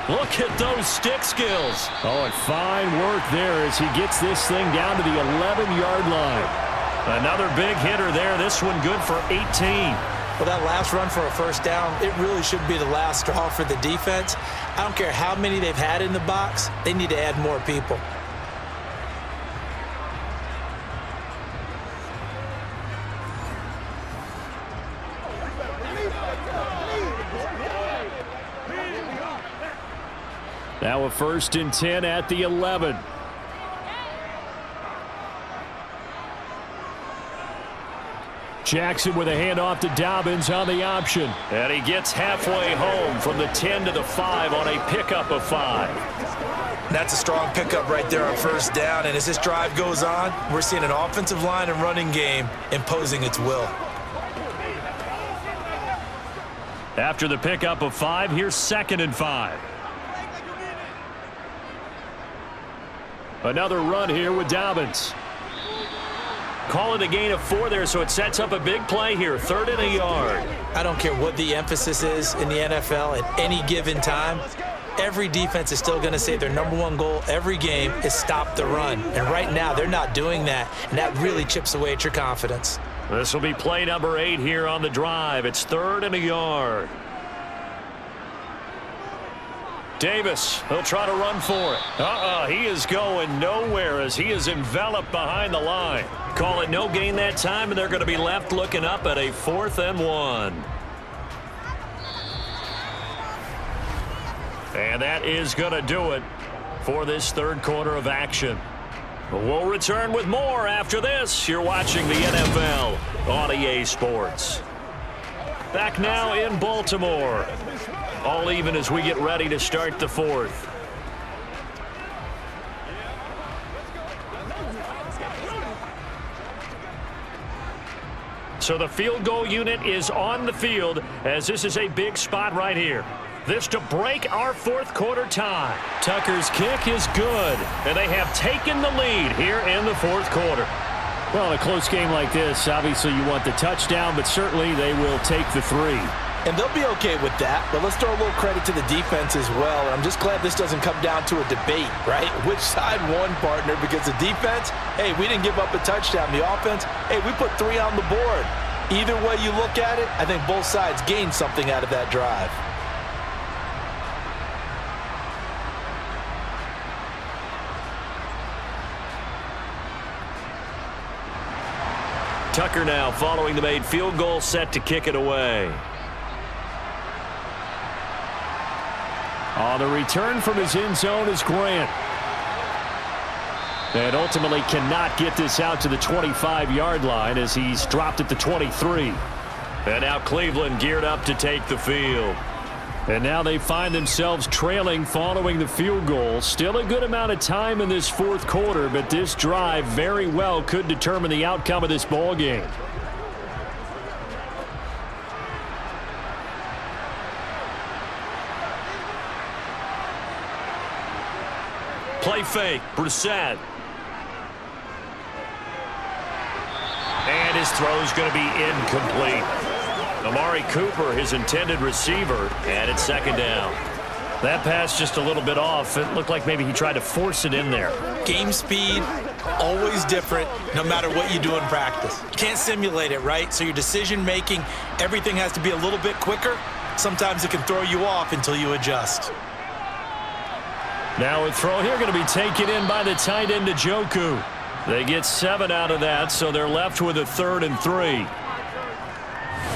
Speaker 2: Look at those stick skills.
Speaker 5: Oh, and fine work there as he gets this thing down to the 11-yard line.
Speaker 2: Another big hitter there. This one good for 18.
Speaker 3: Well, that last run for a first down, it really should be the last straw for the defense. I don't care how many they've had in the box. They need to add more people.
Speaker 5: Now a 1st and 10 at the 11. Jackson with a handoff to Dobbins on the option.
Speaker 2: And he gets halfway home from the 10 to the 5 on a pickup of 5.
Speaker 3: That's a strong pickup right there on first down. And as this drive goes on, we're seeing an offensive line and running game imposing its will.
Speaker 2: After the pickup of 5, here's 2nd and 5.
Speaker 5: Another run here with Dobbins.
Speaker 2: Call it a gain of 4 there, so it sets up a big play here. 3rd and a yard.
Speaker 3: I don't care what the emphasis is in the NFL at any given time. Every defense is still going to say their #1 goal every game is stop the run. And right now, they're not doing that, and that really chips away at your confidence.
Speaker 2: This will be play number 8 here on the drive. It's 3rd and a yard. Davis, he'll try to run for it. He is going nowhere as he is enveloped behind the line. Call it no gain that time, and they're going to be left looking up at a 4th and 1. And that is going to do it for this 3rd quarter of action. We'll return with more after this. You're watching the NFL on EA Sports. Back now in Baltimore. All even as we get ready to start the 4th. So the field goal unit is on the field as this is a big spot right here. This to break our 4th quarter tie. Tucker's kick is good, and they have taken the lead here in the 4th quarter.
Speaker 5: Well, in a close game like this, obviously you want the touchdown, but certainly they will take the 3.
Speaker 3: And they'll be okay with that, but let's throw a little credit to the defense as well. And I'm just glad this doesn't come down to a debate, right? Which side won, partner? Because the defense, hey, we didn't give up a touchdown. The offense, hey, we put 3 on the board. Either way you look at it, I think both sides gained something out of that drive.
Speaker 2: Tucker now following the made field goal, set to kick it away.
Speaker 5: On the return from his end zone is Grant. And ultimately cannot get this out to the 25-yard line as he's dropped at the 23.
Speaker 2: And now Cleveland geared up to take the field.
Speaker 5: And now they find themselves trailing following the field goal. Still a good amount of time in this fourth quarter, but this drive very well could determine the outcome of this ball game.
Speaker 2: Play fake, Brissett. And his throw is going to be incomplete. Amari Cooper, his intended receiver, and it's second down.
Speaker 5: That pass just a little bit off. It looked like maybe he tried to force it in there.
Speaker 3: Game speed, always different, no matter what you do in practice. You can't simulate it, right? So your decision-making, everything has to be a little bit quicker. Sometimes it can throw you off until you adjust.
Speaker 5: Now a throw here going to be taken in by the tight end Njoku. They get 7 out of that, so they're left with a 3rd and 3.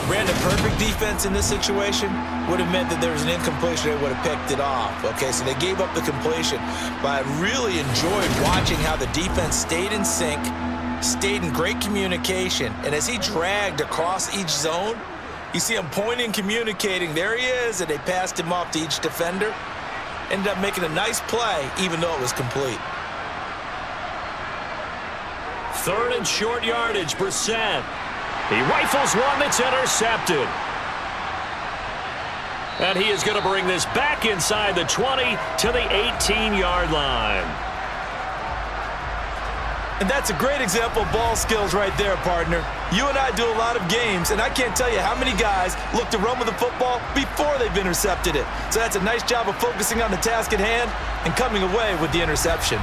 Speaker 3: Brandon, perfect defense in this situation would have meant that there was an incompletion. They would have picked it off. Okay, so they gave up the completion. But I really enjoyed watching how the defense stayed in sync, stayed in great communication. And as he dragged across each zone, you see him pointing, communicating. There he is, and they passed him off to each defender. Ended up making a nice play, even though it was complete.
Speaker 2: 3rd and short yardage, Brissett. He rifles one that's intercepted. And he is going to bring this back inside the 20 to the 18-yard line.
Speaker 3: And that's a great example of ball skills right there, partner. You and I do a lot of games, and I can't tell you how many guys look to run with the football before they've intercepted it. So that's a nice job of focusing on the task at hand and coming away with the interception.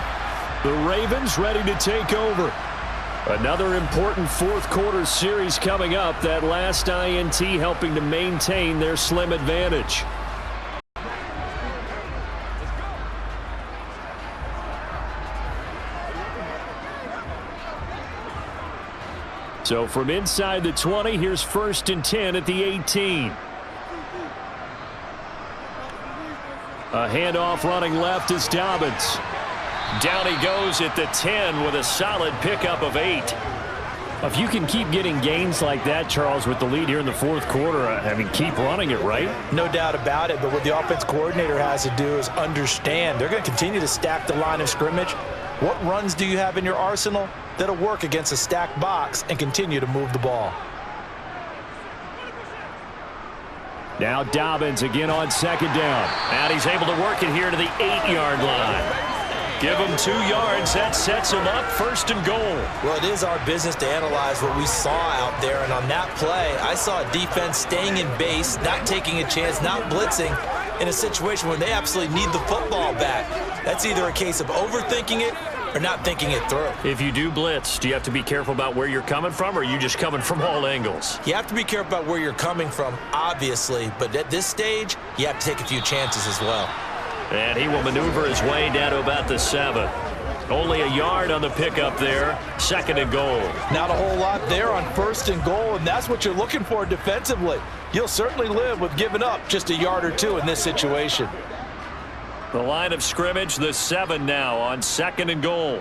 Speaker 5: The Ravens ready to take over. Another important fourth quarter series coming up. That last INT helping to maintain their slim advantage. So from inside the 20, here's 1st and 10 at the 18. A handoff running left is Dobbins. Down he goes at the 10 with a solid pickup of 8. If you can keep getting gains like that, Charles, with the lead here in the fourth quarter, I mean, keep running it, right?
Speaker 3: No doubt about it, but what the offense coordinator has to do is understand. They're going to continue to stack the line of scrimmage. What runs do you have in your arsenal that'll work against a stacked box and continue to move the ball?
Speaker 5: Now Dobbins again on 2nd down.
Speaker 2: And he's able to work it here to the 8-yard line. Give him 2 yards. That sets him up 1st and goal.
Speaker 3: Well, it is our business to analyze what we saw out there. And on that play, I saw a defense staying in base, not taking a chance, not blitzing in a situation where they absolutely need the football back. That's either a case of overthinking it or not thinking it through.
Speaker 2: If you do blitz, do you have to be careful about where you're coming from, or are you just coming from all angles?
Speaker 3: You have to be careful about where you're coming from, obviously. But at this stage, you have to take a few chances as well.
Speaker 2: And he will maneuver his way down to about the 7. Only a yard on the pickup there. 2nd and goal.
Speaker 3: Not a whole lot there on 1st and goal, and that's what you're looking for defensively. You'll certainly live with giving up just a yard or 2 in this situation.
Speaker 2: The line of scrimmage, the 7 now on 2nd and goal.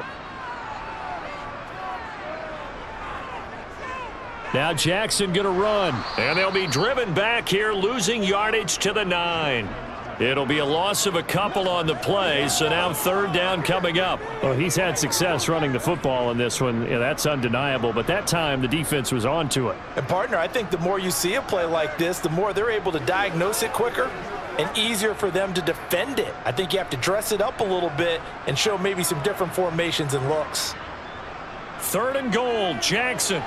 Speaker 5: Now Jackson going to run.
Speaker 2: And they'll be driven back here, losing yardage to the 9.
Speaker 5: It'll be a loss of a couple on the play, so now 3rd down coming up. Well, he's had success running the football in this one. Yeah, that's undeniable, but that time the defense was on to it.
Speaker 3: And, partner, I think the more you see a play like this, the more they're able to diagnose it quicker and easier for them to defend it. I think you have to dress it up a little bit and show maybe some different formations and looks.
Speaker 2: 3rd and goal, Jackson.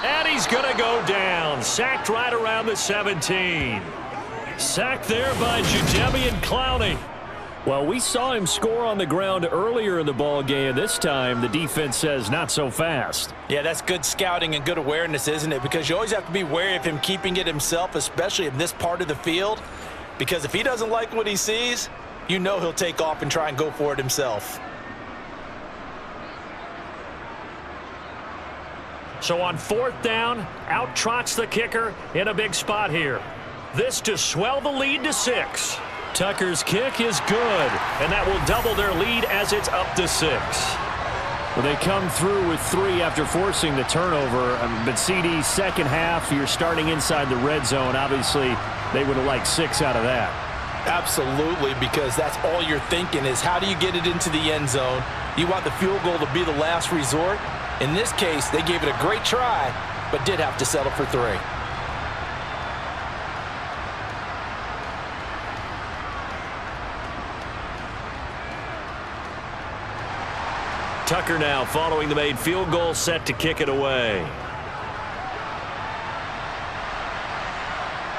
Speaker 2: And he's going to go down. Sacked right around the 17. Sacked there by Jadeveon Clowney. Well, we saw him score on the ground earlier in the ball game. This time, the defense says not so fast.
Speaker 3: Yeah, that's good scouting and good awareness, isn't it? Because you always have to be wary of him keeping it himself, especially in this part of the field. Because if he doesn't like what he sees, you know he'll take off and try and go for it himself.
Speaker 2: So on 4th down, out trots the kicker in a big spot here. This to swell the lead to 6. Tucker's kick is good, and that will double their lead as it's up to 6.
Speaker 5: Well, they come through with 3 after forcing the turnover. But CD, second half, you're starting inside the red zone. Obviously, they would have liked 6 out of that.
Speaker 3: Absolutely, because that's all you're thinking is how do you get it into the end zone? You want the field goal to be the last resort. In this case, they gave it a great try, but did have to settle for 3.
Speaker 2: Tucker now following the made field goal, set to kick it away.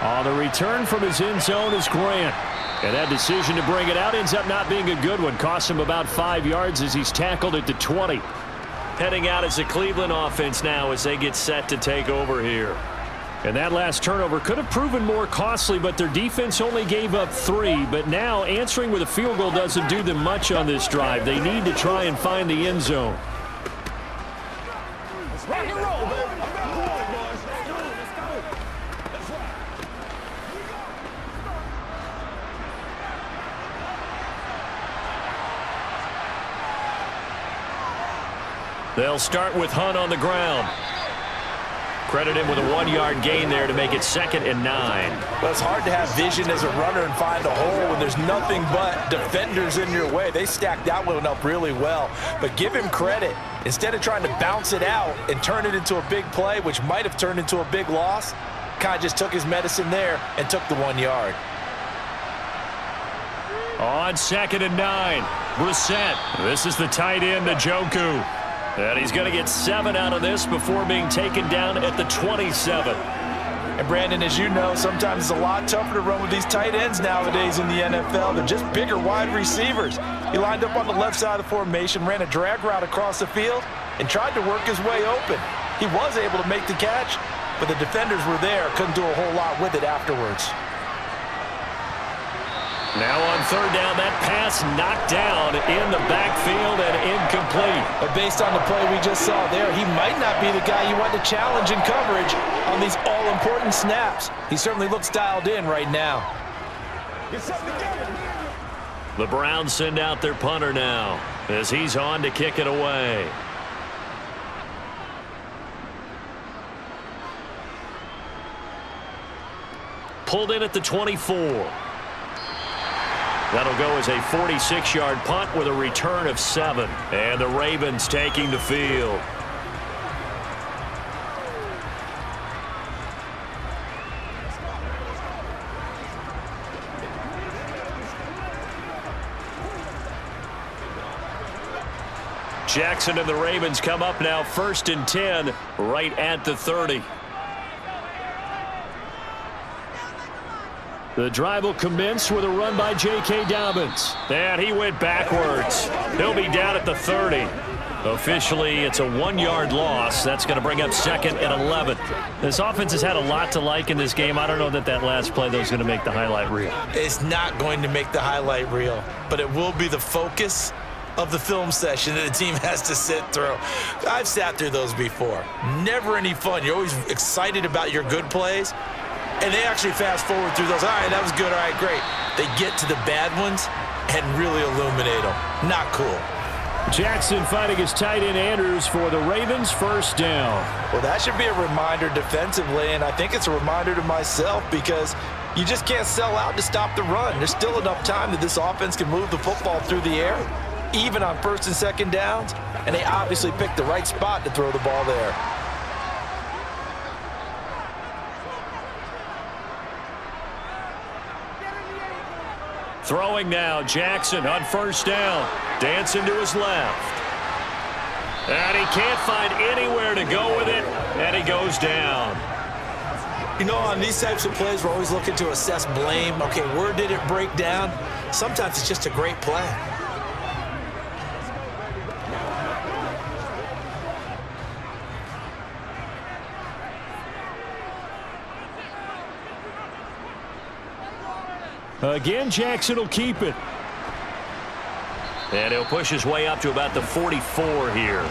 Speaker 5: On the return from his end zone is Grant. And that decision to bring it out ends up not being a good one. Costs him about 5 yards as he's tackled at the 20.
Speaker 2: Heading out as the Cleveland offense now as they get set to take over here.
Speaker 5: And that last turnover could have proven more costly, but their defense only gave up 3. But now answering with a field goal doesn't do them much on this drive. They need to try and find the end zone.
Speaker 4: Let's rock and roll, baby. I'm ready, boys. Let's go. That's right.
Speaker 2: They'll start with Hunt on the ground. Credit him with a 1-yard gain there to make it 2nd and 9.
Speaker 3: Well, it's hard to have vision as a runner and find a hole when there's nothing but defenders in your way. They stacked that one up really well. But give him credit. Instead of trying to bounce it out and turn it into a big play, which might have turned into a big loss, kind of just took his medicine there and took the 1 yard.
Speaker 2: On 2nd and 9, Brissett. This is the tight end, Njoku. And he's going to get 7 out of this before being taken down at the 27.
Speaker 3: And Brandon, as you know, sometimes it's a lot tougher to run with these tight ends nowadays in the NFL. They're just bigger wide receivers. He lined up on the left side of the formation, ran a drag route across the field, and tried to work his way open. He was able to make the catch, but the defenders were there, couldn't do a whole lot with it afterwards.
Speaker 2: Now on 3rd down, that pass knocked down in the backfield and incomplete.
Speaker 3: But based on the play we just saw there, he might not be the guy you want to challenge in coverage on these all-important snaps. He certainly looks dialed in right now.
Speaker 4: Get something together.
Speaker 2: The Browns send out their punter now as he's on to kick it away. Pulled in at the 24. That'll go as a 46-yard punt with a return of 7. And the Ravens taking the field. Jackson and the Ravens come up now 1st and 10 right at the 30.
Speaker 5: The drive will commence with a run by J.K. Dobbins.
Speaker 2: And he went backwards. He'll be down at the 30. Officially, it's a 1-yard loss. That's going to bring up 2nd and 11.
Speaker 5: This offense has had a lot to like in this game. I don't know that last play, though, is going to make the highlight reel.
Speaker 3: It's not going to make the highlight reel, but it will be the focus of the film session that the team has to sit through. I've sat through those before. Never any fun. You're always excited about your good plays, and they actually fast forward through those. All right, that was good. All right, great. They get to the bad ones and really illuminate them. Not cool.
Speaker 5: Jackson fighting his tight end Andrews for the Ravens' first down.
Speaker 3: Well, that should be a reminder defensively, and I think it's a reminder to myself because you just can't sell out to stop the run. There's still enough time that this offense can move the football through the air, even on 1st and 2nd downs, and they obviously picked the right spot to throw the ball there.
Speaker 2: Throwing now, Jackson on 1st down. Dancing to his left. And he can't find anywhere to go with it, and he goes down.
Speaker 3: You know, on these types of plays, we're always looking to assess blame. Okay, where did it break down? Sometimes it's just a great play.
Speaker 5: Again, Jackson will keep it.
Speaker 2: And he'll push his way up to about the 44 here.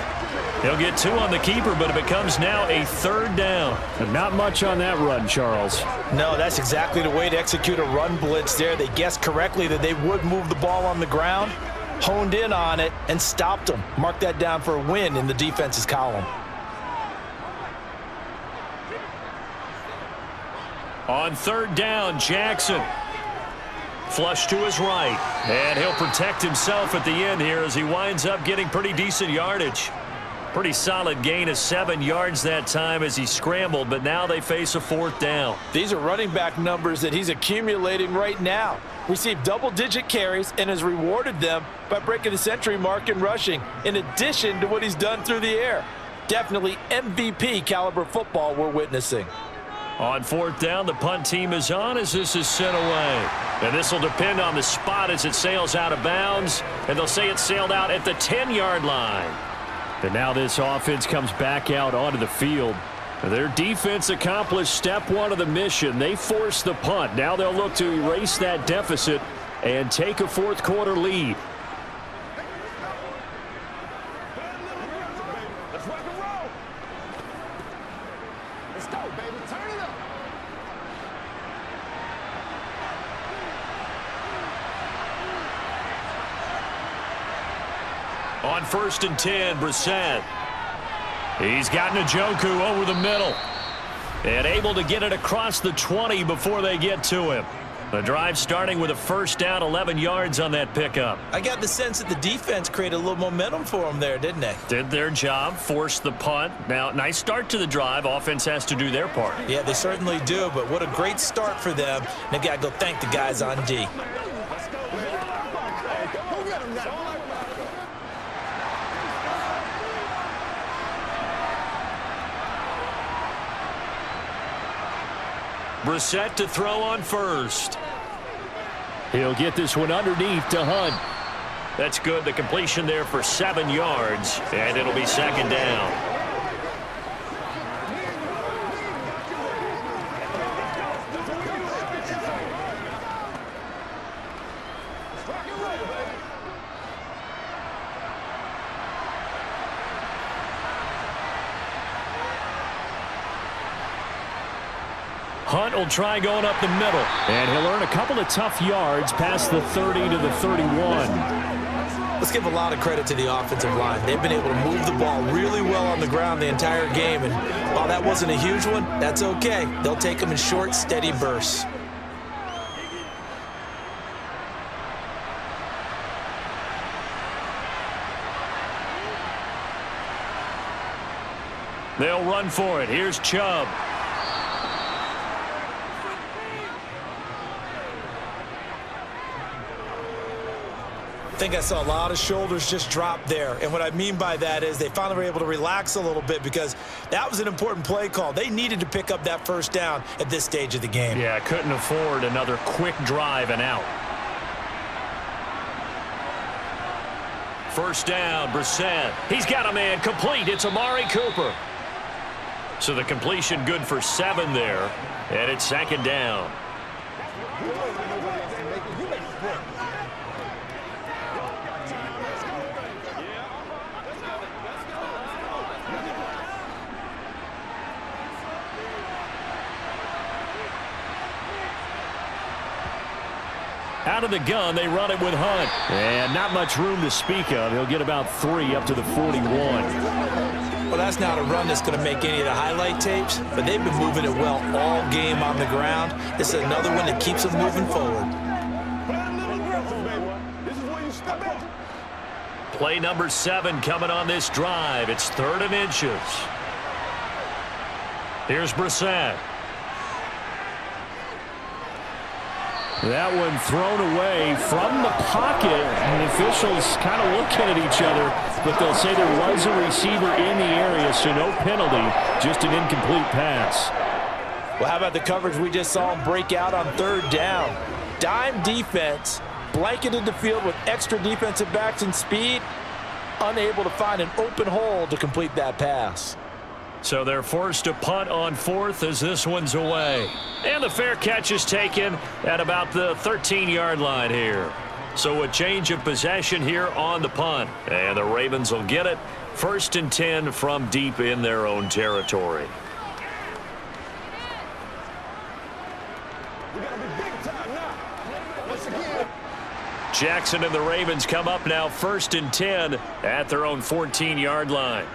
Speaker 2: He'll get 2 on the keeper, but it becomes now a 3rd down.
Speaker 5: And not much on that run, Charles.
Speaker 3: No, that's exactly the way to execute a run blitz there. They guessed correctly that they would move the ball on the ground, honed in on it, and stopped them. Mark that down for a win in the defense's column.
Speaker 5: On 3rd down, Jackson.
Speaker 2: Flush to his right. And he'll protect himself at the end here as he winds up getting pretty decent yardage. Pretty solid gain of 7 yards that time as he scrambled, but now they face a 4th down.
Speaker 3: These are running back numbers that he's accumulating right now. Received double-digit carries and has rewarded them by breaking the century mark in rushing, in addition to what he's done through the air. Definitely MVP caliber football we're witnessing.
Speaker 2: On 4th down, the punt team is on as this is sent away. And this will depend on the spot as it sails out of bounds. And they'll say it sailed out at the 10-yard line.
Speaker 5: And now this offense comes back out onto the field. Their defense accomplished step 1 of the mission. They forced the punt. Now they'll look to erase that deficit and take a 4th quarter lead.
Speaker 4: Let's rock and roll. Let's go, baby. Turn it up.
Speaker 2: On 1st and 10, Brissett. He's got Njoku over the middle. And able to get it across the 20 before they get to him. The drive starting with a 1st down, 11 yards on that pickup.
Speaker 3: I got the sense that the defense created a little momentum for them there, didn't they?
Speaker 2: Did their job, forced the punt. Now, nice start to the drive. Offense has to do their part.
Speaker 3: Yeah, they certainly do, but what a great start for them. They've got to go thank the guys on D.
Speaker 4: Let's go, baby. Who got him now?
Speaker 2: Brissett to throw on 1st.
Speaker 5: He'll get this one underneath to Hunt.
Speaker 2: That's good. The completion there for 7 yards, and it'll be 2nd down.
Speaker 5: Hunt will try going up the middle. And he'll earn a couple of tough yards past the 30 to the 31.
Speaker 3: Let's give a lot of credit to the offensive line. They've been able to move the ball really well on the ground the entire game. And while that wasn't a huge one, that's okay. They'll take them in short, steady bursts.
Speaker 2: They'll run for it. Here's Chubb.
Speaker 3: I think I saw a lot of shoulders just drop there. And what I mean by that is they finally were able to relax a little bit because that was an important play call. They needed to pick up that 1st down at this stage of the game.
Speaker 2: Yeah, couldn't afford another quick drive and out. 1st down, Brissett. He's got a man complete. It's Amari Cooper. So the completion good for 7 there. And it's 2nd down.
Speaker 5: Out of the gun, they run it with Hunt. And not much room to speak of. He'll get about 3 up to the 41.
Speaker 3: Well, that's not a run that's going to make any of the highlight tapes, but they've been moving it well all game on the ground. This is another one that keeps them moving forward.
Speaker 2: Play number 7 coming on this drive. It's 3rd and inches. Here's Brissett.
Speaker 5: That one thrown away from the pocket. And the officials kind of looking at each other, but they'll say there was a receiver in the area, so no penalty, just an incomplete pass.
Speaker 3: Well, how about the coverage we just saw him break out on third down? Dime defense, blanketed the field with extra defensive backs and speed, unable to find an open hole to complete that pass.
Speaker 2: So they're forced to punt on fourth as this one's away. And the fair catch is taken at about the 13-yard line here. So a change of possession here on the punt. And the Ravens will get it. 1st and 10 from deep in their own territory.
Speaker 4: We gotta be big time now. Once again.
Speaker 2: Jackson and the Ravens come up now 1st and 10 at their own 14-yard line.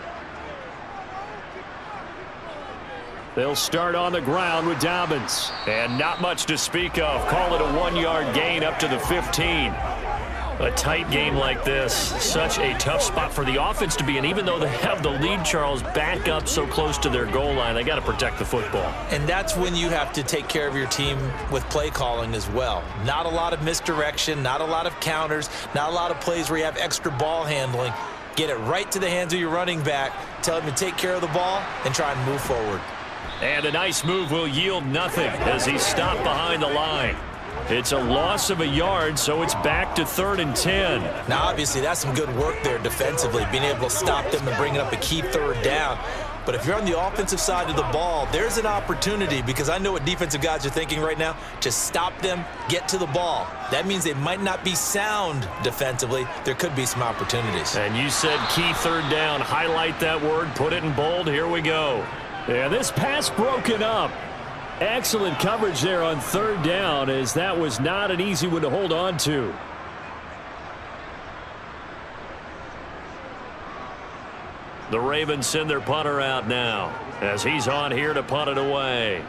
Speaker 5: They'll start on the ground with Dobbins.
Speaker 2: And not much to speak of. Call it a 1-yard gain up to the 15. A tight game like this, such a tough spot for the offense to be in. Even though they have the lead, Charles, back up so close to their goal line, they got to protect the football.
Speaker 3: And that's when you have to take care of your team with play calling as well. Not a lot of misdirection, not a lot of counters, not a lot of plays where you have extra ball handling. Get it right to the hands of your running back, tell him to take care of the ball, and try and move forward.
Speaker 2: And a nice move will yield nothing as he's stopped behind the line. It's a loss of a yard, so it's back to 3rd and 10.
Speaker 3: Now, obviously, that's some good work there defensively, being able to stop them and bring up a key 3rd down. But if you're on the offensive side of the ball, there's an opportunity, because I know what defensive guys are thinking right now. Just stop them, get to the ball. That means they might not be sound defensively. There could be some opportunities.
Speaker 2: And you said key 3rd down. Highlight that word, put it in bold. Here we go.
Speaker 5: Yeah, this pass broken up. Excellent coverage there on 3rd down, as that was not an easy one to hold on to.
Speaker 2: The Ravens send their punter out now as he's on here to punt it away.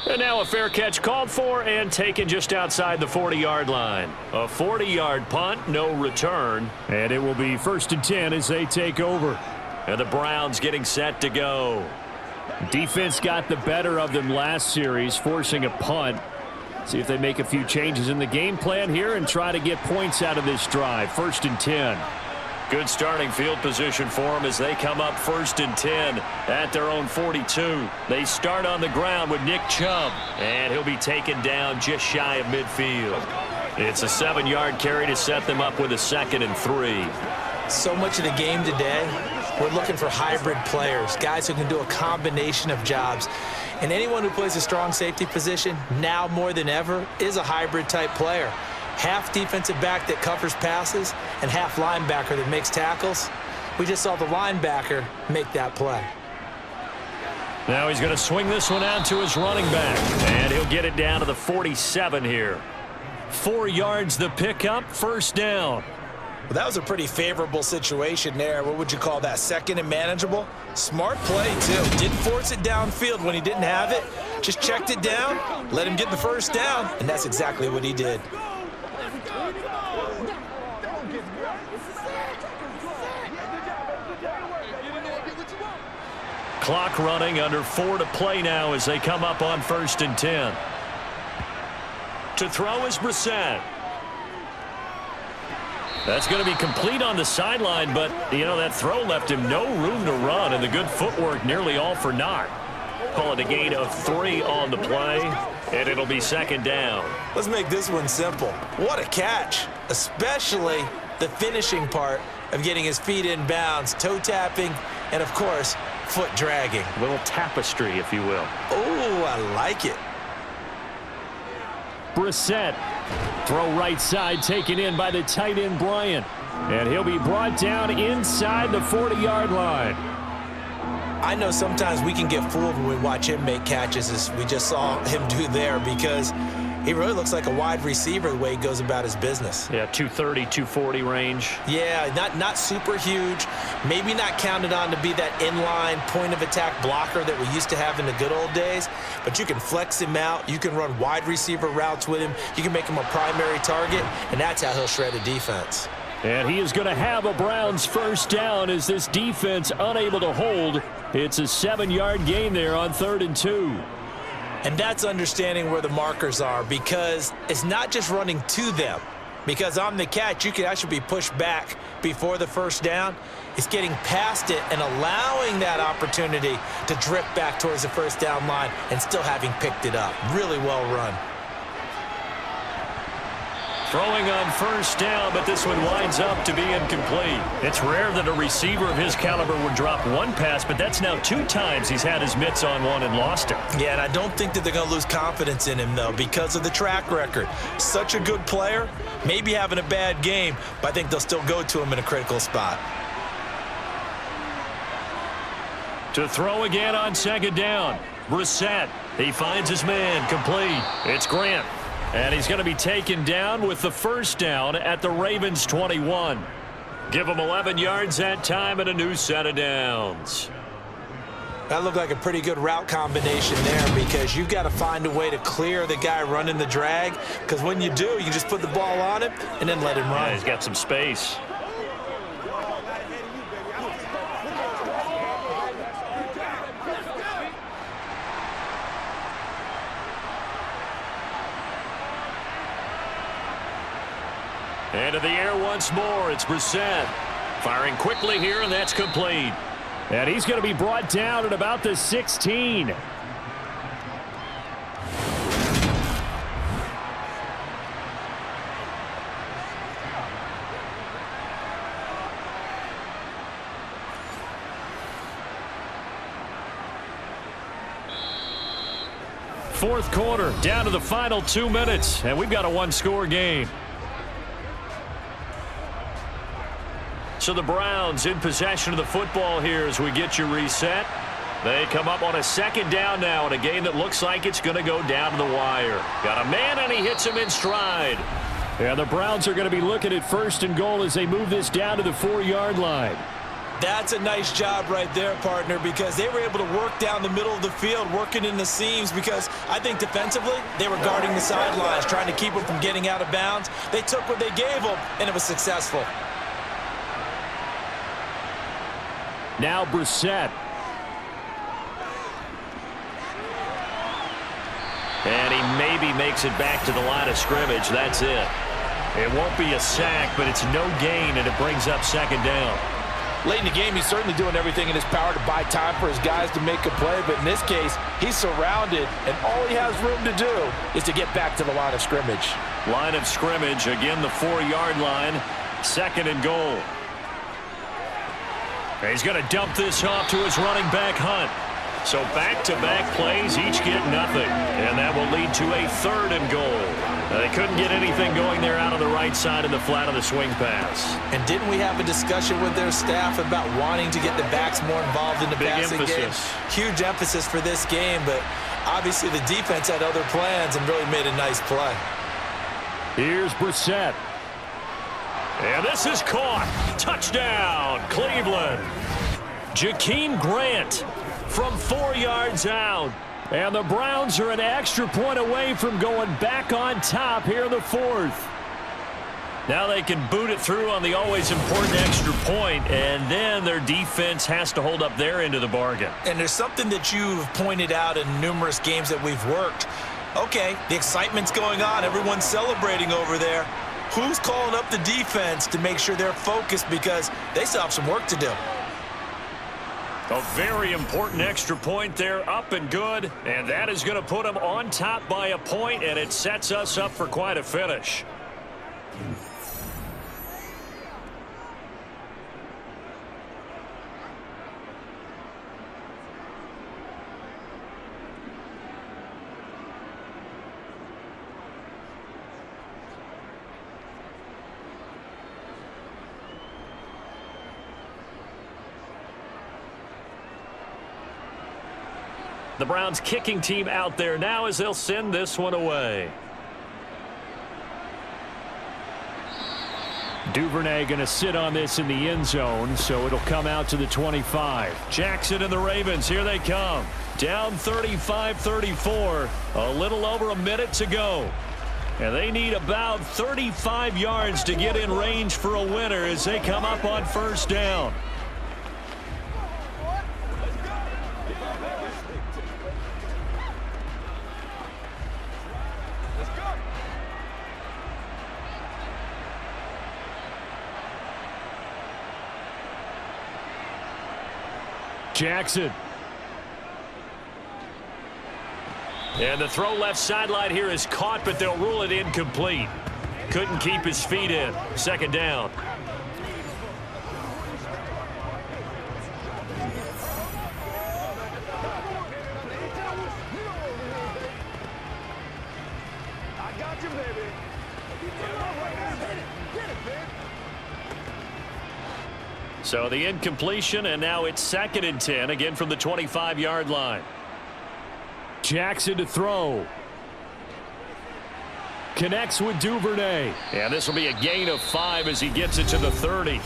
Speaker 2: And now a fair catch called for and taken just outside the 40-yard line. A 40-yard punt, no return.
Speaker 5: And it will be 1st and 10 as they take over.
Speaker 2: And the Browns getting set to go.
Speaker 5: Defense got the better of them last series, forcing a punt. See if they make a few changes in the game plan here and try to get points out of this drive. 1st and 10.
Speaker 2: Good starting field position for them as they come up 1st and 10 at their own 42. They start on the ground with Nick Chubb, and he'll be taken down just shy of midfield. It's a 7-yard carry to set them up with a 2nd and 3.
Speaker 3: So much of the game today, we're looking for hybrid players, guys who can do a combination of jobs. And anyone who plays a strong safety position, now more than ever, is a hybrid type player. Half defensive back that covers passes and half linebacker that makes tackles. We just saw the linebacker make that play.
Speaker 2: Now he's going to swing this one out to his running back, and he'll get it down to the 47 here. 4 yards the pickup, 1st down.
Speaker 3: Well, that was a pretty favorable situation there. What would you call that? 2nd and manageable? Smart play, too. Didn't force it downfield when he didn't have it. Just checked it down, let him get the 1st down, and that's exactly what he did.
Speaker 2: Clock running, under 4 to play now as they come up on 1st and 10. To throw is Brissett. That's going to be complete on the sideline, but, you know, that throw left him no room to run, and the good footwork nearly all for naught. Call it a gain of 3 on the play, and it'll be 2nd down.
Speaker 3: Let's make this one simple. What a catch, especially the finishing part of getting his feet in bounds, toe tapping, and, of course, foot dragging.
Speaker 2: A little tapestry, if you will.
Speaker 3: Oh, I like it.
Speaker 5: Brissett, throw right side, taken in by the tight end Bryant. And he'll be brought down inside the 40-yard line.
Speaker 3: I know sometimes we can get fooled when we watch him make catches, as we just saw him do there, because he really looks like a wide receiver the way he goes about his business.
Speaker 2: Yeah, 230, 240 range.
Speaker 3: Yeah, not super huge. Maybe not counted on to be that inline point-of-attack blocker that we used to have in the good old days, but you can flex him out. You can run wide receiver routes with him. You can make him a primary target, and that's how he'll shred a defense.
Speaker 5: And he is going to have a Browns first down as this defense unable to hold. It's a 7-yard gain there on 3rd and 2.
Speaker 3: And that's understanding where the markers are, because it's not just running to them. Because on the catch, you could actually be pushed back before the first down. It's getting past it and allowing that opportunity to drift back towards the first down line and still having picked it up. Really well run.
Speaker 5: Throwing on first down, but this one winds up to be incomplete. It's rare that a receiver of his caliber would drop one pass, but that's now 2 times he's had his mitts on one and lost it.
Speaker 3: Yeah, and I don't think that they're going to lose confidence in him, though, because of the track record. Such a good player, maybe having a bad game, but I think they'll still go to him in a critical spot.
Speaker 5: To throw again on 2nd down. Brissett, he finds his man, complete. It's Grant. And he's going to be taken down with the first down at the Ravens 21. Give him 11 yards that time and a new set of downs.
Speaker 3: That looked like a pretty good route combination there, because you've got to find a way to clear the guy running the drag, because when you do, you just put the ball on him and then let him run.
Speaker 5: Yeah, he's got some space. Into the air once more. It's Brissett. Firing quickly here, and that's complete. And he's going to be brought down at about the 16. Fourth quarter, down to the final 2 minutes, and we've got a 1-score game. So the Browns in possession of the football here as we get you reset. They come up on a 2nd down now in a game that looks like it's going to go down to the wire. Got a man, and he hits him in stride. Yeah, the Browns are going to be looking at 1st and goal as they move this down to the 4-yard line.
Speaker 3: That's a nice job right there, partner, because they were able to work down the middle of the field, working in the seams, because I think defensively they were guarding the sidelines, trying to keep them from getting out of bounds. They took what they gave them, and it was successful.
Speaker 5: Now Brissett. And he maybe makes it back to the line of scrimmage. That's it. It won't be a sack, but it's no gain, and it brings up 2nd down.
Speaker 3: Late in the game, he's certainly doing everything in his power to buy time for his guys to make a play, but in this case, he's surrounded, and all he has room to do is to get back to the line of scrimmage.
Speaker 5: Line of scrimmage, again the 4-yard line, 2nd and goal. He's going to dump this off to his running back, Hunt. So back-to-back plays, each get nothing. And that will lead to a 3rd and goal. They couldn't get anything going there out of the right side of the flat of the swing pass. And didn't we have a discussion with their staff about wanting to get the backs more involved in the passing game? Huge emphasis for this game, but obviously the defense had other plans and really made a nice play. Here's Brissett. And this is caught. Touchdown, Cleveland. Jakeem Grant from 4 yards out. And the Browns are an extra point away from going back on top here in the 4th. Now they can boot it through on the always important extra point, and then their defense has to hold up their end of the bargain.
Speaker 3: And there's something that you've pointed out in numerous games that we've worked. Okay, the excitement's going on. Everyone's celebrating over there. Who's calling up the defense to make sure they're focused, because they still have some work to do?
Speaker 5: A very important extra point there, up and good, and that is going to put them on top by a point, and it sets us up for quite a finish. The Browns kicking team out there now as they'll send this one away. Duvernay going to sit on this in the end zone, so it'll come out to the 25. Jackson and the Ravens, here they come. Down 35-34, a little over a minute to go. And they need about 35 yards to get in range for a winner as they come up on first down. Jackson. And the throw left sideline here is caught, but they'll rule it incomplete. Couldn't keep his feet in. Second down.
Speaker 4: I got you, baby. Get it, man.
Speaker 5: So the incompletion, and now it's 2nd and 10, again from the 25-yard line. Jackson to throw. Connects with Duvernay. And this will be a gain of 5 as he gets it to the 30.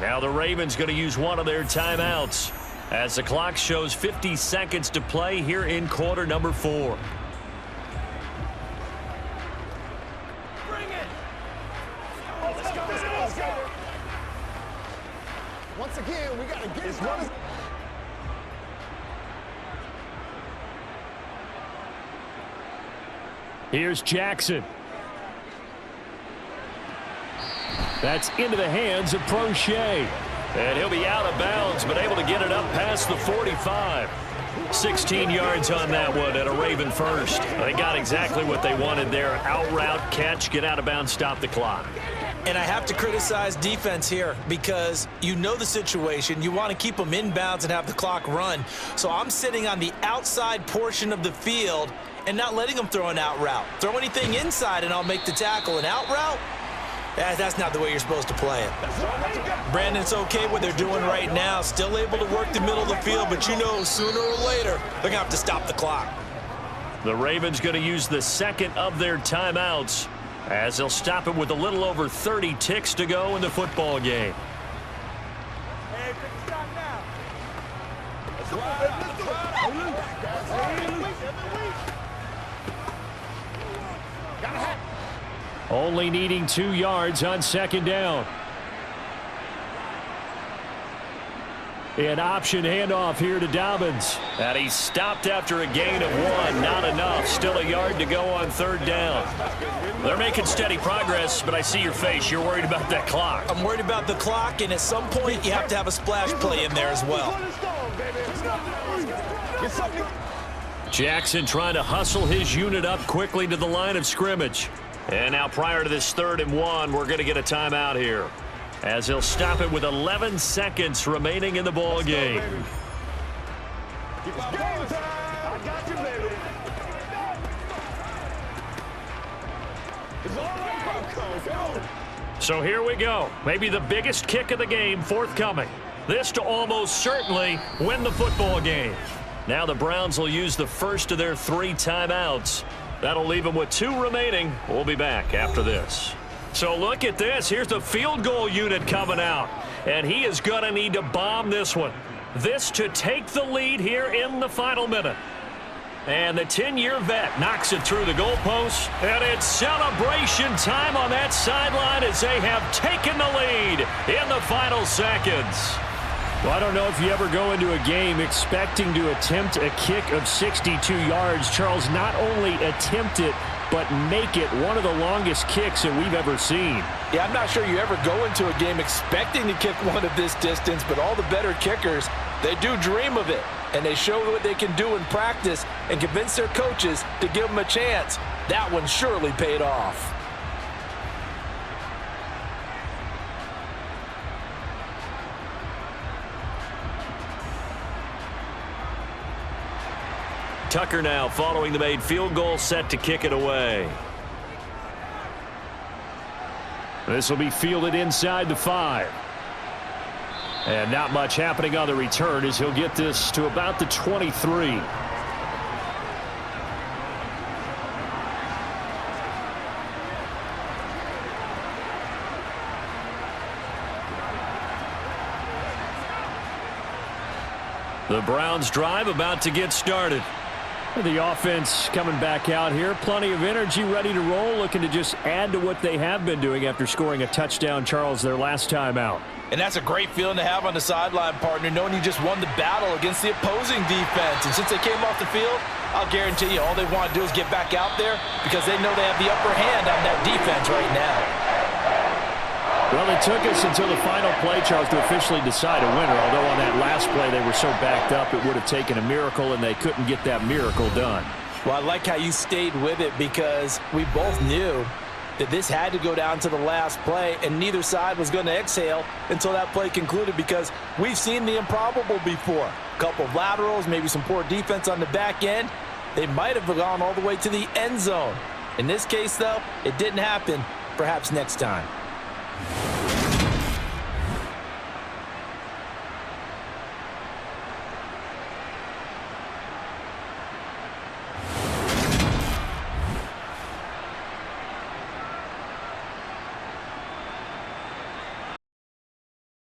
Speaker 5: Now the Ravens going to use one of their timeouts as the clock shows 50 seconds to play here in quarter number 4.
Speaker 4: Bring it. Let's go, let's go. Once again, we got to get this one.
Speaker 5: Here's Jackson. That's into the hands of Prochet. And he'll be out of bounds, but able to get it up past the 45. 16 yards on that one and a Raven first. They got exactly what they wanted there. Out route, catch, get out of bounds, stop the clock.
Speaker 3: And I have to criticize defense here because you know the situation. You want to keep them inbounds and have the clock run. So I'm sitting on the outside portion of the field and not letting them throw an out route. Throw anything inside and I'll make the tackle. An out route? That's not the way you're supposed to play it. Brandon's okay what they're doing right now. Still able to work the middle of the field, but you know sooner or later they're going to have to stop the clock.
Speaker 5: The Ravens going to use the second of their timeouts as they'll stop it with a little over 30 ticks to go in the football game.
Speaker 4: Hey, pick a shot now. Let's ride. Got a hat.
Speaker 5: Only needing 2 yards on second down. An option handoff here to Dobbins. And he stopped after a gain of 1. Not enough. Still a yard to go on third down. They're making steady progress, but I see your face. You're worried about that clock.
Speaker 3: I'm worried about the clock, and at some point you have to have a splash play in there as well.
Speaker 5: Jackson trying to hustle his unit up quickly to the line of scrimmage. And now prior to this 3rd and 1, we're going to get a timeout here as he'll stop it with 11 seconds remaining in the ball game. So here we go. Maybe the biggest kick of the game forthcoming. This to almost certainly win the football game. Now the Browns will use the first of their 3 timeouts. That'll leave them with 2 remaining. We'll be back after this. So look at this. Here's the field goal unit coming out. And he is going to need to bomb this one. This to take the lead here in the final minute. And the 10-year vet knocks it through the goalpost. And it's celebration time on that sideline as they have taken the lead in the final seconds. Well, I don't know if you ever go into a game expecting to attempt a kick of 62 yards. Charles, not only attempt it, but make it one of the longest kicks that we've ever seen.
Speaker 3: Yeah, I'm not sure you ever go into a game expecting to kick one of this distance, but all the better kickers, they do dream of it. And they show what they can do in practice and convince their coaches to give them a chance. That one surely paid off.
Speaker 5: Tucker now following the made field goal, set to kick it away. This will be fielded inside the 5. And not much happening on the return as he'll get this to about the 23. The Browns drive about to get started. The offense coming back out here. Plenty of energy, ready to roll, looking to just add to what they have been doing after scoring a touchdown, Charles, their last time out.
Speaker 3: And that's a great feeling to have on the sideline, partner, knowing you just won the battle against the opposing defense. And since they came off the field, I'll guarantee you all they want to do is get back out there because they know they have the upper hand on that defense right now.
Speaker 5: Well, it took us until the final play, Charles, to officially decide a winner. Although on that last play they were so backed up it would have taken a miracle, and they couldn't get that miracle done.
Speaker 3: Well, I like how you stayed with it because we both knew that this had to go down to the last play, and neither side was going to exhale until that play concluded because we've seen the improbable before. A couple of laterals, maybe some poor defense on the back end. They might have gone all the way to the end zone. In this case, though, it didn't happen. Perhaps next time.